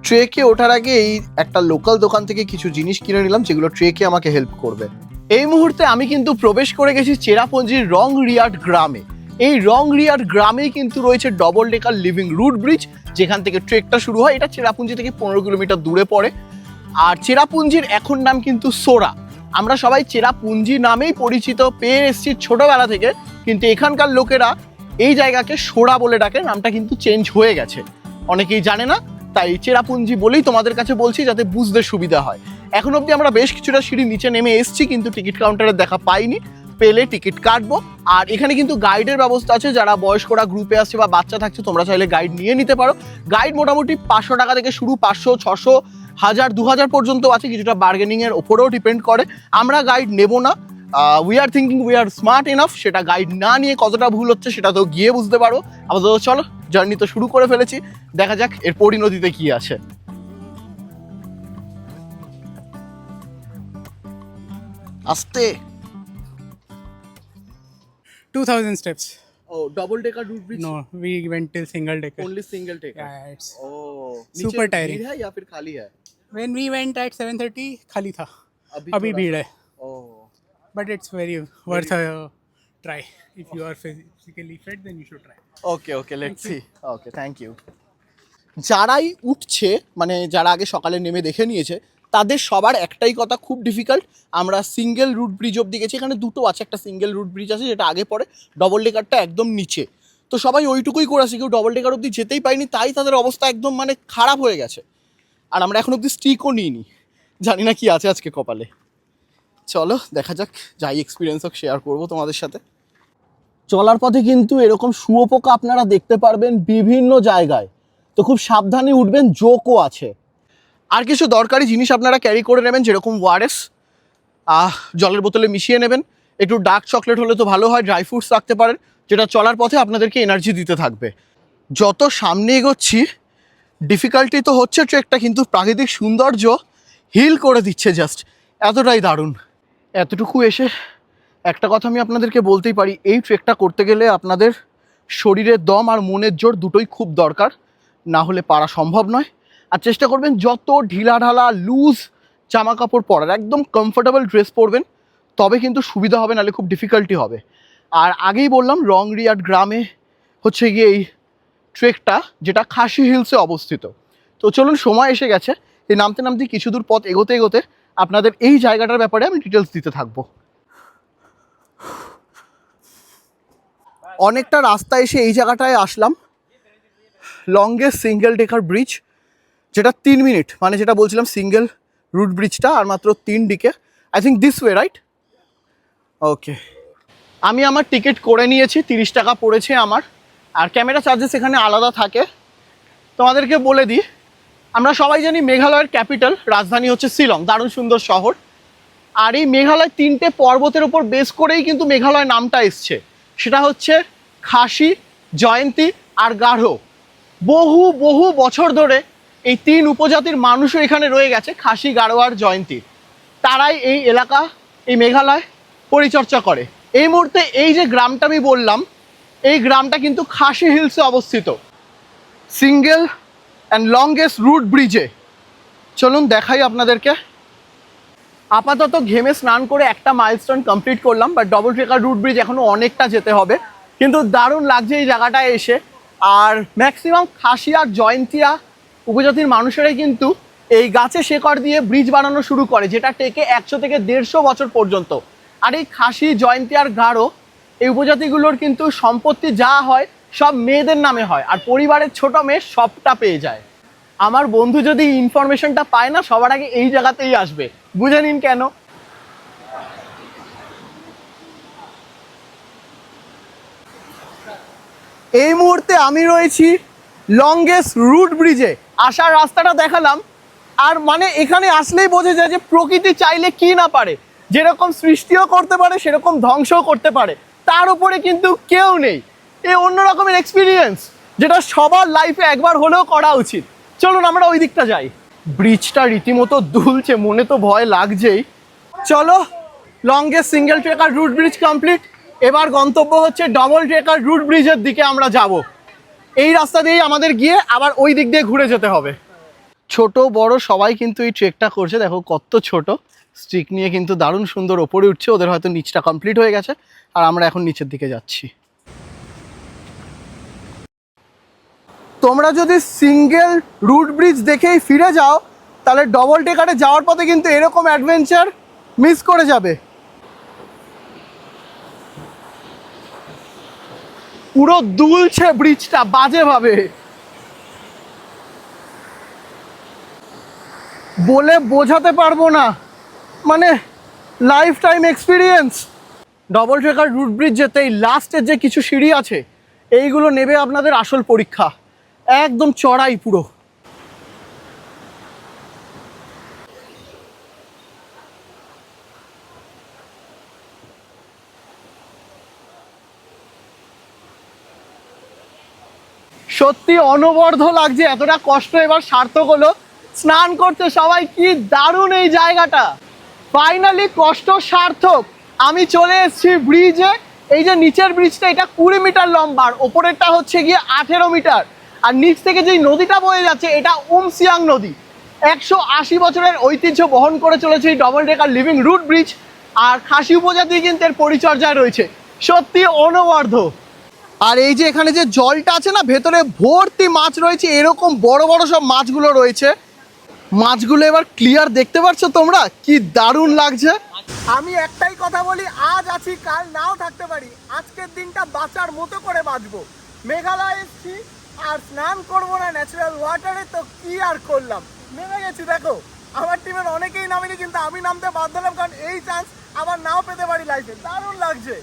ট্রেকে ওঠার আগে এই একটা লোকাল দোকান থেকে কিছু জিনিস কিনে নিলাম, যেগুলো ট্রেকে আমাকে হেল্প করবে। এই মুহূর্তে আমি কিন্তু প্রবেশ করে গেছি চেরাপুঞ্জির রং রিয়াট গ্রামে। এই রং রিয়াট গ্রামেই কিন্তু রয়েছে double decker living root bridge, যেখান থেকে ট্রেকটা শুরু হয়। এটা চেরাপুঞ্জি থেকে 15 কিলোমিটার দূরে পড়ে। আর চেরাপুঞ্জির এখন নাম কিন্তু সোরা। আমরা সবাই চেরাপুঞ্জি নামেই পরিচিত পেয়ে এসেছি ছোটবেলা থেকে, কিন্তু এখানকার লোকেরা এই জায়গাকে সোরা বলে ডাকে। নামটা কিন্তু চেঞ্জ হয়ে গেছে, অনেকেই জানে না, তাই চেরাপুঞ্জি বলেই তোমাদের কাছে বলছি যাতে বুঝতে সুবিধা হয়। এখন অবধি আমরা বেশ কিছুটা সিঁড়ি নিচে নেমে এসেছি, কিন্তু টিকিট কাউন্টারে দেখা পাইনি। পেলে টিকিট কাটবো। আর এখানে কিন্তু গাইডের ব্যবস্থা আছে, যারা বয়স্করা গ্রুপে আসছে বা বাচ্চা থাকছে তোমরা চাইলে গাইড নিয়ে নিতে পারো। গাইড মোটামুটি 500 টাকা থেকে শুরু, 500, 600, 1000, 2000 পর্যন্ত আছে, কিছুটা বার্গেনিং এর ওপরেও ডিপেন্ড করে। আমরা গাইড নেব না, we are thinking we are smart enough. সেটা গাইড না নিয়ে কতটা ভুল হচ্ছে সেটা তো গিয়ে বুঝতে পারো। আপাতত চলো, জার্নি তো শুরু করে ফেলেছি, দেখা যাক এর পরিণতিতে কি আছে। আস্তে। 2000 steps. ও double decker root bridge? No, we went till single decker. Only single decker? Yeah, it's ओ super tiring. भीड़ है या फिर खाली है? when we went at 7:30 खाली था. अभी थोड़ा भीड़ सा- है. ओ But it's very worth a try. If you are physically fit, then you should try. Okay okay, let's see. Okay, thank you. যারাই উঠছে, মানে যারা আগে সকালে নেমে দেখে নিয়েছে, তাদের সবার একটাই কথা, খুব ডিফিকাল্ট। আমরা সিঙ্গেল রুট ব্রিজ অব্দি গেছি, এখানে দুটো আছে, একটা সিঙ্গেল রুট ব্রিজ আছে যেটা আগে পড়ে, ডবল ডেকারটা একদম নিচে। তো সবাই ওইটুকুই করেছে, কেউ ডবল ডেকার অব্দি যেতেই পায়নি, তাই তাদের অবস্থা একদম মানে খারাপ হয়ে গেছে। আর আমরা এখন অব্দি স্টিকও নিইনি, জানি না কি আছে আজকে কপালে। চলো দেখা যাক, যাই এক্সপিরিয়েন্স হোক শেয়ার করবো তোমাদের সাথে। চলার পথে কিন্তু এরকম শুয়োপোকা আপনারা দেখতে পারবেন বিভিন্ন জায়গায়, তো খুব সাবধানে উঠবেন, জোকও আছে। আর কিছু দরকারি জিনিস আপনারা ক্যারি করে নেবেন, যেরকম ওয়ারেস, জলের বোতলে মিশিয়ে নেবেন। একটু ডার্ক চকলেট হলে তো ভালো হয়, ড্রাই ফ্রুটস রাখতে পারেন, যেটা চলার পথে আপনাদেরকে এনার্জি দিতে থাকবে। যত সামনে এগোচ্ছি ডিফিকাল্টি তো হচ্ছে ট্রেকটা, কিন্তু প্রাকৃতিক সৌন্দর্য হিল করে দিচ্ছে জাস্ট, এতটাই দারুণ। এতটুকু এসে একটা কথা আমি আপনাদেরকে বলতেই পারি, এই ট্রেকটা করতে গেলে আপনাদের শরীরের দম আর মনের জোর দুটোই খুব দরকার, না হলে পারা সম্ভব নয়। আর চেষ্টা করবেন যত ঢিলাঢালা লুজ জামা কাপড় পরার, একদম কমফোর্টেবল ড্রেস পরবেন, তবে কিন্তু সুবিধা হবে, নাহলে খুব ডিফিকাল্টি হবে। আর আগেই বললাম রং রিয়াট গ্রামে হচ্ছে গিয়ে এই ট্রেকটা, যেটা খাসি হিলসে অবস্থিত। তো চলুন, সময় এসে গেছে, এই নামতে নামতে কিছু দূর পথ এগোতে এগোতে আপনাদের এই জায়গাটার ব্যাপারে আমি ডিটেলস দিতে থাকবো। অনেকটা রাস্তা এসে এই জায়গাটায় আসলাম, লংগেস্ট সিঙ্গেল ডেকার ব্রিজ। যেটা 3 মিনিট, মানে যেটা বলছিলাম সিঙ্গেল রুট ব্রিজটা আর মাত্র 3 দিকে। I think this way, right? Okay, আমি আমার টিকিট করে নিয়েছি, 30 টাকা পড়েছে আমার। আর ক্যামেরা চার্জেস এখানে আলাদা থাকে। তোমাদেরকে বলে দিই, আমরা সবাই জানি মেঘালয়ের ক্যাপিটাল রাজধানী হচ্ছে শিলং, দারুণ সুন্দর শহর। আর এই মেঘালয় 3টে পর্বতের ওপর বেস করেই কিন্তু মেঘালয় নামটা এসছে। সেটা হচ্ছে খাসি, জয়ন্তী আর গারো। বহু বহু বছর ধরে এই 3 উপজাতির মানুষও এখানে রয়ে গেছে, খাসি, গারো আর জয়ন্তী। তারাই এই এলাকা, এই মেঘালয় পরিচর্যা করে। এই মুহূর্তে এই যে গ্রামটা আমি বললাম, এই গ্রামটা কিন্তু খাসি হিলসে অবস্থিত, সিঙ্গেল অ্যান্ড লংগেস্ট রুট ব্রিজে। চলুন দেখাই আপনাদেরকে। আপাতত ঘেমে স্নান করে একটা মাইলস্টোন কমপ্লিট করলাম, but double decker root bridge এখনও অনেকটা যেতে হবে। কিন্তু দারুণ লাগছে এই জায়গাটায় এসে। আর ম্যাক্সিমাম খাসি আর জয়ন্তিয়া উপজাতির মানুষেরাই কিন্তু এই গাছে শেকড় দিয়ে ব্রিজ বানানো শুরু করে, যেটা টেকে 100 থেকে 150 বছর পর্যন্ত। আর এই খাসি, জয়ন্তী আর গারো এই উপজাতিগুলোর কিন্তু সম্পত্তি যা হয় সব মেয়েদের নামে হয়, আর পরিবারের ছোট মেয়ে সবটা পেয়ে যায়। আমার বন্ধু যদি ইনফরমেশনটা পায় না, সবার আগে এই জায়গাতেই আসবে। বুঝে নিন কেন। এই মুহূর্তে আমি রয়েছি লংগেস্ট রুট ব্রিজে। আসার রাস্তাটা দেখালাম, আর মানে এখানে আসলেই বোঝা যায় যে প্রকৃতি চাইলে কি না পারে। যেরকম সৃষ্টিও করতে পারে, সেরকম ধ্বংসও করতে পারে। তার উপরে কিন্তু কেউ নেই। এই অন্য রকমের এক্সপিরিয়েন্স, যেটা সবার লাইফে একবার হলেও করা উচিত। চলুন আমরা ওই দিকটা যাই। ব্রিজটা রীতিমতো দুলছে, মনে তো ভয় লাগছেই। চলো, longest single decker root bridge complete. এবার গন্তব্য হচ্ছে ডবল ট্রেকার রুট ব্রিজের দিকে আমরা যাব। এই রাস্তা দিয়েই আমাদের গিয়ে আবার ওই দিক দিয়ে ঘুরে যেতে হবে। ছোট বড় সবাই কিন্তু এই ট্রেকটা করছে, দেখো কত ছোট। স্টিক নিয়ে কিন্তু দারুণ সুন্দর ওপরে উঠছে। ওদের হয়তো নিচটা কমপ্লিট হয়ে গেছে, আর আমরা এখন নিচের দিকে যাচ্ছি। তোমরা যদি সিঙ্গেল রুট ব্রিজ দেখেই ফিরে যাও, তাহলে ডবল ট্রেকারে যাওয়ার পথে কিন্তু এরকম অ্যাডভেঞ্চার মিস করে যাবে। পুরো দুলছে ব্রিজটা বাজেভাবে, বলে বোঝাতে পারবো না। মানে lifetime experience. Double decker root bridge যেতেই লাস্টের যে কিছু সিঁড়ি আছে, এইগুলো নেবে আপনাদের আসল পরীক্ষা। একদম চড়াই পুরো। সত্যি অনবদ্য লাগছে, এতটা কষ্ট এবার সার্থক হলো। স্নান করতে সবাই, কি দারুণ এই জায়গাটা। ফাইনালি কষ্ট সার্থক। আমি চলে এসেছি ব্রিজে। এই যে নিচের ব্রিজটা, এটা 20 মিটার লম্বা, আর ওপরেরটা হচ্ছে গিয়ে 18 মিটার। আর নিচ থেকে যেই নদীটা বয়ে যাচ্ছে, এটা উমসিয়াং নদী। 180 বছরের ঐতিহ্য বহন করে চলেছে এই double decker living root bridge. আর খাসি উপজাতি কিন্তু এর পরিচর্যায় রয়েছে। সত্যি অনবদ্য। আর এই যে এখানে যে জলটা আছে না, ভেতরে ভর্তি মাছ রয়েছে, এরকম বড় বড় সব মাছগুলো রয়েছে। মাছগুলো এবার ক্লিয়ার দেখতে পাচ্ছ তোমরা, কি দারুণ লাগছে। আমি একটাই কথা বলি, আজ আছি কাল নাও থাকতে পারি। আজকের দিনটা বাঁচার মতো করে বাঁচবো। মেঘালয় এসছি আর স্নান করবো না ন্যাচারাল ওয়াটারে, তো কি আর করলাম, নেমে গেছি। দেখো আমার টিমের অনেকেই নামেনি, কিন্তু আমি নামতে বাধ্য হলাম, কারণ এই চান্স আবার নাও পেতে পারি লাইফে। দারুণ লাগছে।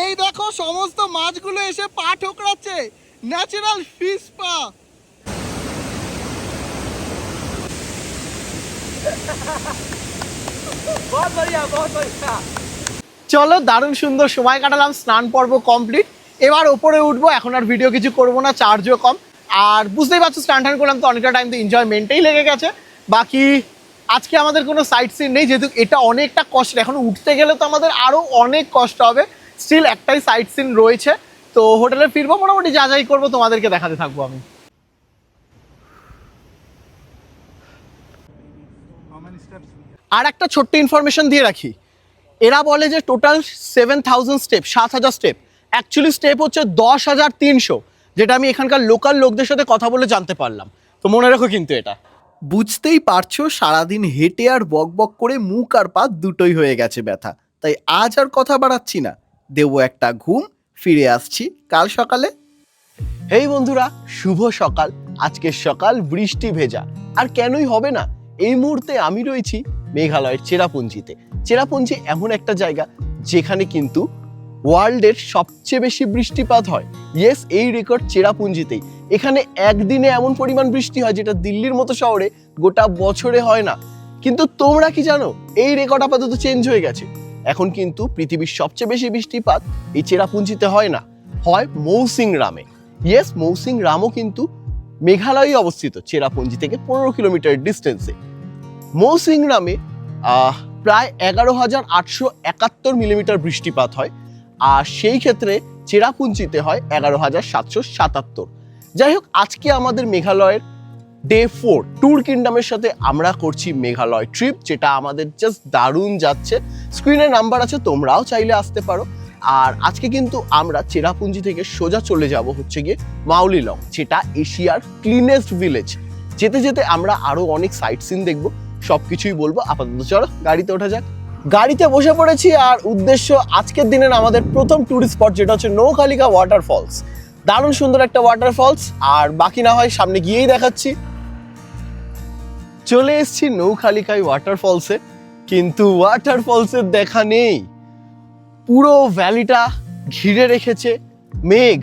এই দেখো সমস্ত মাছগুলো এসে পা ঠোকরাচ্ছে, ন্যাচারাল ফিশ পা। চলো, দারুণ সুন্দর সময় কাটালাম, স্নান পর্ব কমপ্লিট। এবার ওপরে উঠবো। এখন আর ভিডিও কিছু করবো না, চার্জও কম। আর বুঝতেই পারছো, স্নান টান করলাম তো অনেকটা টাইম তো এনজয়মেন্টেই লেগে গেছে। বাকি আজকে আমাদের কোনো সাইট সিন নেই, যেহেতু এটা অনেকটা কষ্ট। এখন উঠতে গেলে তো আমাদের আরও অনেক কষ্ট হবে। স্টিল একটাই সাইট সিন রয়েছে। তো হোটেলে ফিরবো, মোটামুটি যা যাই করবো তোমাদেরকে দেখাতে থাকবো আমি। আর একটা ছোট্ট ইনফরমেশন দিয়ে রাখি, এরা বলে যে total 7000 step, 7000 step. Actually step হচ্ছে 10,300, যেটা আমি এখানকার লোকাল লোকদের সাথে কথা বলে জানতে পারলাম। তো মনে রাখো কিন্তু এটা। বুঝতেই পারছো, সারাদিন হেঁটে আর বক বক করে মুখ আর পা দুটোই হয়ে গেছে ব্যথা। তাই আজ আর কথা বাড়াচ্ছি না, দেবো একটা ঘুম, ফিরে আসছি কাল সকালে। হেই বন্ধুরা, শুভ সকাল। আজকের সকাল বৃষ্টি ভেজা। আর কেনই হবে না, এই মুহূর্তে আমি রয়েছি মেঘালয়ের চেরাপুঞ্জিতে। চেরাপুঞ্জি এমন একটা জায়গা যেখানে কিন্তু ওয়ার্ল্ডের সবচেয়ে বেশি বৃষ্টিপাত হয়। ইয়েস, এই রেকর্ড চেরাপুঞ্জিতেই। এখানে একদিনে এমন পরিমাণ বৃষ্টি হয় যেটা দিল্লির মতো শহরে গোটা বছরে হয় না। কিন্তু তোমরা কি জানো, এই রেকর্ড আপাতত চেঞ্জ হয়ে গেছে। এখন কিন্তু পৃথিবীর সবচেয়ে বেশি বৃষ্টিপাত এই চেরাপুঞ্জিতে হয় না, হয় মৌসিনরামে। ইয়েস, মৌসিনরামও কিন্তু মেঘালয়ে অবস্থিত, চেরাপুঞ্জি থেকে 15 কিলোমিটার ডিস্টেন্সে। মৌসিনরামে প্রায় 11,871 মিলিমিটার বৃষ্টিপাত হয়, আর সেই ক্ষেত্রে চেরাপুঞ্জিতে হয় 11,777। যাই হোক, আজকে আমাদের মেঘালয়ের ডে 4 ট্যুর কিংডমের সাথে আমরা করছি মেঘালয় ট্রিপ, যেটা আমাদের জাস্ট দারুণ যাচ্ছে। স্ক্রিনে নাম্বার আছে, তোমরাও চাইলে আসতে পারো। আর আজকে কিন্তু আমরা চেরাপুঞ্জি থেকে সোজা চলে যাব হচ্ছে গিয়ে মাউলিলং, যেটা এশিয়ার ক্লিনেস্ট ভিলেজ। যেতে যেতে আমরা আরো অনেক সাইট সিন দেখবো, সবকিছুই বলবো। আপাতত চলো গাড়িতে ওঠা যাক। গাড়িতে বসে পড়েছি, আর উদ্দেশ্য আজকের দিনের আমাদের প্রথম ট্যুরিস্ট স্পট, যেটা হচ্ছে নৌখালিকা ওয়াটারফলস। দারুণ সুন্দর একটা ওয়াটারফলস, আর বাকি না হয় সামনে গিয়েই দেখাচ্ছি। চলে এসেছি নৌখালিকায় ওয়াটারফলসে, কিন্তু ওয়াটারফলসের দেখা নেই। পুরো ভ্যালিটা ঘিরে রেখেছে মেঘ,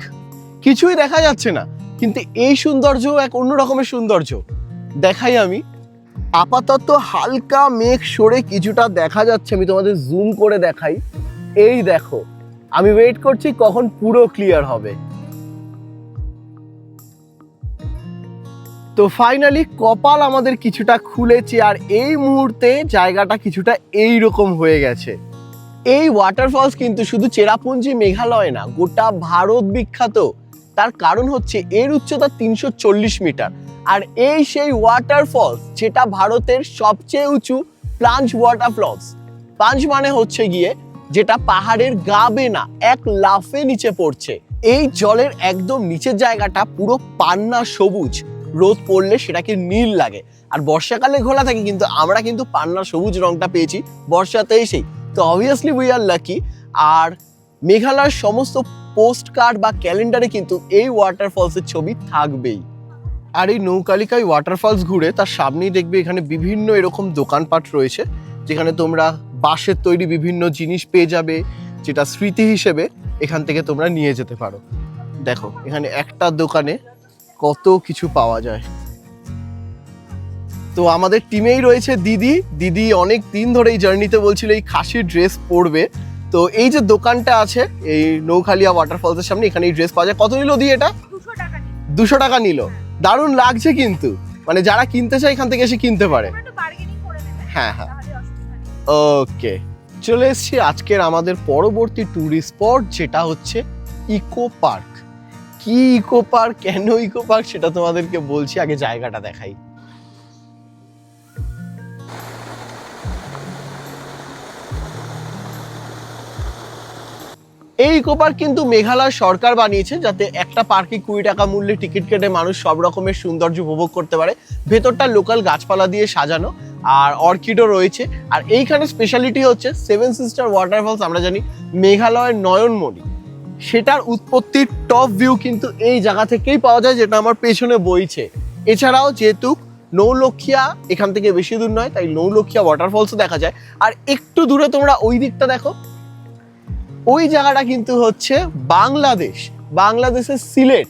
কিছুই দেখা যাচ্ছে না। কিন্তু এই সৌন্দর্য এক অন্য রকমের সৌন্দর্য। দেখাই আমি, আপাতত হালকা মেঘ সরে কিছুটা দেখা যাচ্ছে, আমি তোমাদের জুম করে দেখাই। এই দেখো, আমি ওয়েট করছি কখন পুরো ক্লিয়ার হবে। তো ফাইনালি কপাল আমাদের কিছুটা খুলেছে, আর এই মুহূর্তে জায়গাটা কিছুটা এইরকম হয়ে গেছে। এই ওয়াটারফলস কিন্তু শুধু চেরাপুঞ্জি মেঘালয় না, গোটা ভারত বিখ্যাত। তার কারণ হচ্ছে এর উচ্চতা 340 মিটার, আর এই সেই ওয়াটারফলস যেটা ভারতের সবচেয়ে উঁচু প্লাঞ্জ ওয়াটারফলস। প্লাঞ্জ মানে হচ্ছে গিয়ে যেটা পাহাড়ের গা বেয়ে না, এক লাফে নিচে পড়ছে। এই জলের একদম নিচের জায়গাটা পুরো পান্না সবুজ, রোদ পড়লে সেটাকে নীল লাগে। আর বর্ষাকালে ঘোলা থাকে, কিন্তু আমরা কিন্তু পান্না সবুজ রংটা পেয়েছি বর্ষাতে এসেই। তো অবভিয়াসলি উই আর লাকি। আর মেঘালয়ের সমস্ত পোস্ট কার্ড বা ক্যালেন্ডারে কিন্তু এই ওয়াটারফলসের ছবি থাকবেই। আর এই নৌকালিকায় ওয়াটারফলস ঘুরে তার সামনেই দেখবে এখানে বিভিন্ন এরকম দোকানপাট রয়েছে, যেখানে তোমরা বাঁশের তৈরি বিভিন্ন জিনিস পেয়ে যাবে, যেটা স্মৃতি হিসেবে এখান থেকে তোমরা নিয়ে যেতে পারো। দেখো এখানে একটা দোকানে কত কিছু পাওয়া যায়। তো আমাদের টিমেই রয়েছে দিদি। দিদি অনেক দিন ধরে এই জার্নিতে বলছিল এই খাসির ড্রেস পরবে। তো এই যে দোকানটা আছে এই নৌখালিয়া ওয়াটারফলসের সামনে, এখানে এই ড্রেস পাওয়া যায়। কত নিল দিয়ে এটা? 200 টাকা নিল। দারুণ লাগছে কিন্তু, মানে যারা কিনতে চায় এখান থেকে এসে কিনতে পারে। হ্যাঁ হ্যাঁ, ওকে। চলে এসেছি আজকের আমাদের পরবর্তী ট্যুরিস্ট স্পট, যেটা হচ্ছে ইকো পার্ক। কি ইকো পার্ক, কেন ইকো পার্ক সেটা তোমাদেরকে বলছি, আগে জায়গাটা দেখাই। এই ইকো পার্ক কিন্তু মেঘালয় সরকার বানিয়েছে, যাতে একটা পার্কে 20 টাকা মূল্যে টিকিট কেটে মানুষ সব রকমের সৌন্দর্য উপভোগ করতে পারে। ভেতরটা লোকাল গাছপালা দিয়ে সাজানো, আর অর্কিডও রয়েছে। আর এইখানে স্পেশালিটি হচ্ছে 7 সিস্টার ওয়াটারফলস। আমরা জানি মেঘালয়ের নয়নমণি, সেটার উৎপত্তির টপ ভিউ কিন্তু এই জায়গা থেকেই পাওয়া যায়, যেটা আমার পেছনে বইছে। এছাড়াও যেহেতু নৌলক্ষিয়া এখান থেকে বেশি দূর নয়, তাই নৌলক্ষিয়া ওয়াটারফলসও দেখা যায়। আর একটু দূরে তোমরা ওই দিকটা দেখো, ওই জায়গাটা কিন্তু হচ্ছে বাংলাদেশ, বাংলাদেশের সিলেট।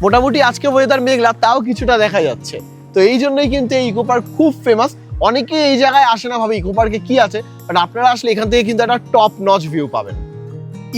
মোটামুটি আজকে ওয়েদার মেঘলা, তাও কিছুটা দেখা যাচ্ছে। তো এই জন্যই কিন্তু এই ইকো পার্ক খুব ফেমাস। অনেকে এই জায়গায় আসে না, ভাবে ইকো পার্কে কি আছে, বাট আপনারা আসলে এখান থেকে কিন্তু একটা টপ নচ ভিউ পাবেন।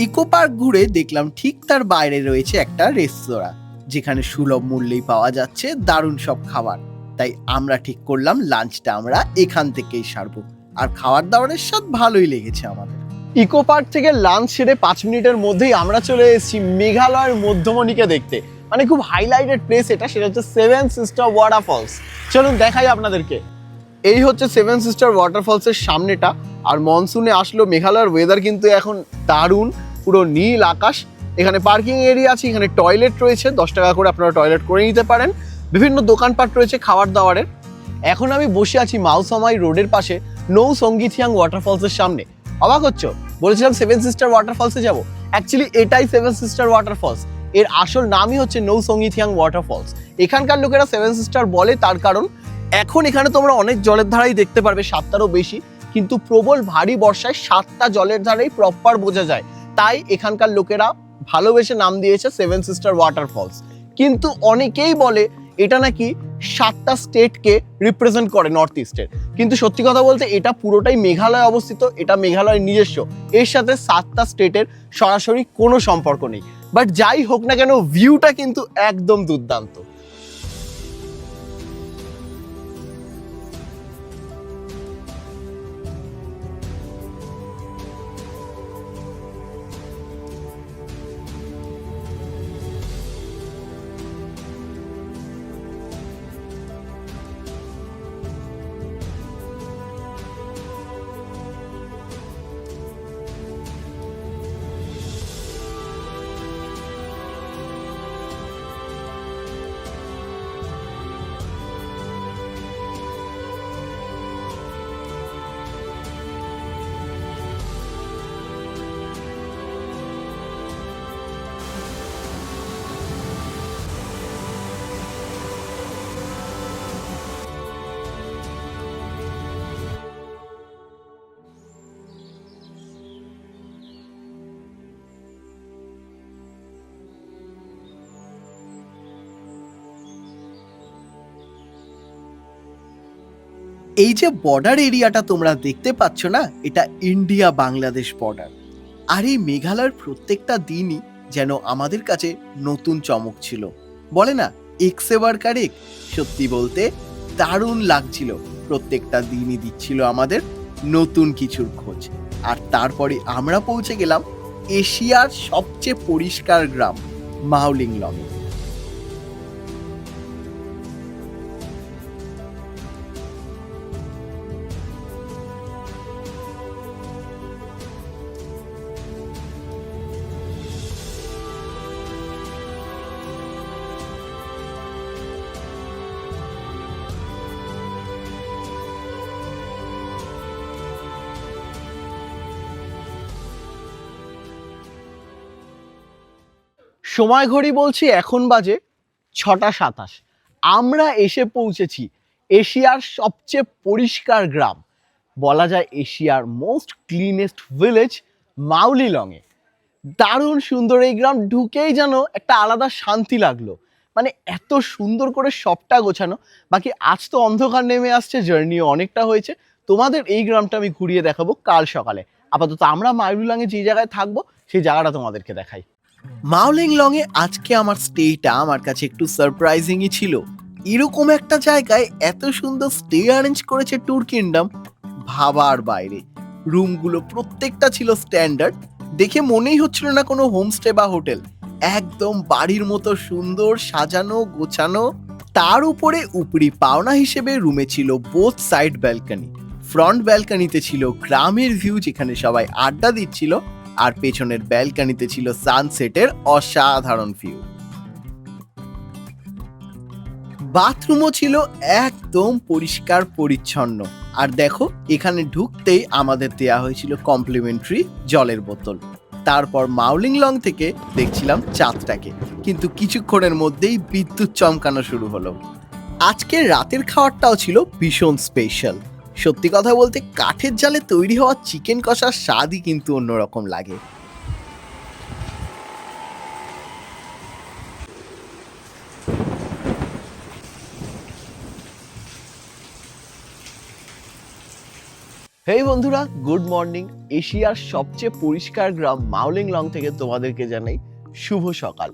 ইকো পার্ক ঘুরে দেখলাম ঠিক তার বাইরে রয়েছে একটা রেস্তোরাঁ, যেখানে সুলভ মূল্যেই পাওয়া যাচ্ছে দারুণ সব খাবার। তাই আমরা ঠিক করলাম লাঞ্চটা আমরা এখান থেকেই সারবো। আর খাবার দাবারের স্বাদ ভালোই লেগেছে আমাদের। ইকো পার্ক থেকে লাঞ্চ সেরে 5 মিনিটের মধ্যেই আমরা চলে এসেছি মেঘালয়ের মধ্যমণিকে দেখতে। মানে খুব হাইলাইটেড প্লেস এটা, সেটা হচ্ছে 7 সিস্টার ওয়াটারফলস। চলুন দেখাই আপনাদেরকে। এই হচ্ছে 7 সিস্টার ওয়াটারফলসের সামনেটা। আর মনসুনে আসলো, মেঘালয়ের ওয়েদার কিন্তু এখন দারুণ, পুরো নীল আকাশ। এখানে পার্কিং এরিয়া আছে, এখানে টয়লেট রয়েছে, 10 টাকা করে আপনারা টয়লেট করে নিতে পারেন। বিভিন্ন দোকানপাট রয়েছে খাবার দাবারের। এখন আমি বসে আছি মাউসামাই রোডের পাশে নৌ সঙ্গীথিয়াং ওয়াটারফলসের সামনে। অবাক হচ্ছ? বলেছিলাম 7 সিস্টার ওয়াটারফলসে যাব, অ্যাকচুয়ালি এটাই 7 সিস্টার ওয়াটারফলস। এর আসল নামই হচ্ছে নৌসঙ্গিথিয়াং ওয়াটারফলস। এখানকার লোকেরা সেভেন সিস্টার বলে তার কারণ এখন এখানে তোমরা অনেক জলের ধারাই দেখতে পারবে, 7টারও বেশি, কিন্তু প্রবল ভারী বর্ষায় 7টা জলের ধারাই প্রপার বোঝা যায়, তাই এখানকার লোকেরা ভালোবেসে নাম দিয়েছে সেভেন সিস্টার ওয়াটারফলস। কিন্তু অনেকেই বলে এটা নাকি 7টা স্টেটকে রিপ্রেজেন্ট করে নর্থ ইস্টের, কিন্তু সত্যি কথা বলতে এটা পুরোটাই মেঘালয় অবস্থিত, এটা মেঘালয়ের নিজস্ব, এর সাথে 7টা স্টেটের সরাসরি কোনো সম্পর্ক নেই। বাট যাই হোক না কেন, ভিউটা কিন্তু একদম দুর্দান্ত। এই যে বর্ডার এরিয়াটা তোমরা দেখতে পাচ্ছ না, এটা ইন্ডিয়া বাংলাদেশ বর্ডার। আর এই মেঘালয়ের প্রত্যেকটা দিনই যেন আমাদের কাছে নতুন চমক ছিল। বলে না এক্স এবার কারেক, সত্যি বলতে দারুণ লাগছিল। প্রত্যেকটা দিনই দিচ্ছিল আমাদের নতুন কিছুর খোঁজ। আর তারপরে আমরা পৌঁছে গেলাম এশিয়ার সবচেয়ে পরিষ্কার গ্রাম মাওলিংলংয়ে। সময় ঘড়ি বলছি এখন বাজে 6টা 27। আমরা এসে পৌঁছেছি এশিয়ার সবচেয়ে পরিষ্কার গ্রাম, বলা যায় এশিয়ার মোস্ট ক্লিনেস্ট ভিলেজ মাউলিলংয়ে। দারুণ সুন্দর এই গ্রাম, ঢুকেই যেন একটা আলাদা শান্তি লাগলো। মানে এত সুন্দর করে সবটা গোছানো। বাকি আজ তো অন্ধকার নেমে আসছে, জার্নিও অনেকটা হয়েছে, তোমাদের এই গ্রামটা আমি ঘুরিয়ে দেখাবো কাল সকালে। আপাতত আমরা মাউলিলংয়ে যে জায়গায় থাকবো সেই জায়গাটা তোমাদেরকে দেখাই। মাওলিংলংয়ে আজকে আমার স্টেটা আমার কাছে একটু সারপ্রাইজিংই ছিল। এরকম একটা জায়গায় এত সুন্দর স্টে অ্যারেঞ্জ করেছে ট্যুর কিংডম, ভাবার বাইরে। রুমগুলো প্রত্যেকটা ছিল স্ট্যান্ডার্ড, দেখে মনেই হচ্ছিল না কোনো হোমস্টে বা হোটেল। একদম বাড়ির মতো সুন্দর সাজানো গোছানো। তার উপরে উপরি পাওনা হিসেবে রুমে ছিল বোথ সাইড ব্যালকনি। ফ্রন্ট ব্যালকনিতে ছিল গ্রামের ভিউ, যেখানে সবাই আড্ডা দিচ্ছিল, আর পেছনের ব্যালকনিতে ছিল সানসেটের অসাধারণ ভিউ। বাথরুমও ছিল একদম পরিষ্কার পরিচ্ছন্ন। আর দেখো, এখানে ঢুকতেই আমাদের দেয়া হয়েছিল কমপ্লিমেন্টারি জলের বোতল। তারপর মাউলিংলং থেকে দেখছিলাম চাঁদটাকে, কিন্তু কিছুক্ষণের মধ্যেই বিদ্যুৎ চমকানো শুরু হলো। আজকের রাতের খাবারটাও ছিল ভীষণ স্পেশাল। সত্যি কথা বলতে কাঠের জালে তৈরি হওয়া চিকেন কষার স্বাদই কিন্তু অন্যরকম লাগে। হেই বন্ধুরা, গুড মর্নিং। এশিয়ার সবচেয়ে পরিষ্কার গ্রাম মাউলিংলং থেকে তোমাদেরকে জানাই শুভ সকাল।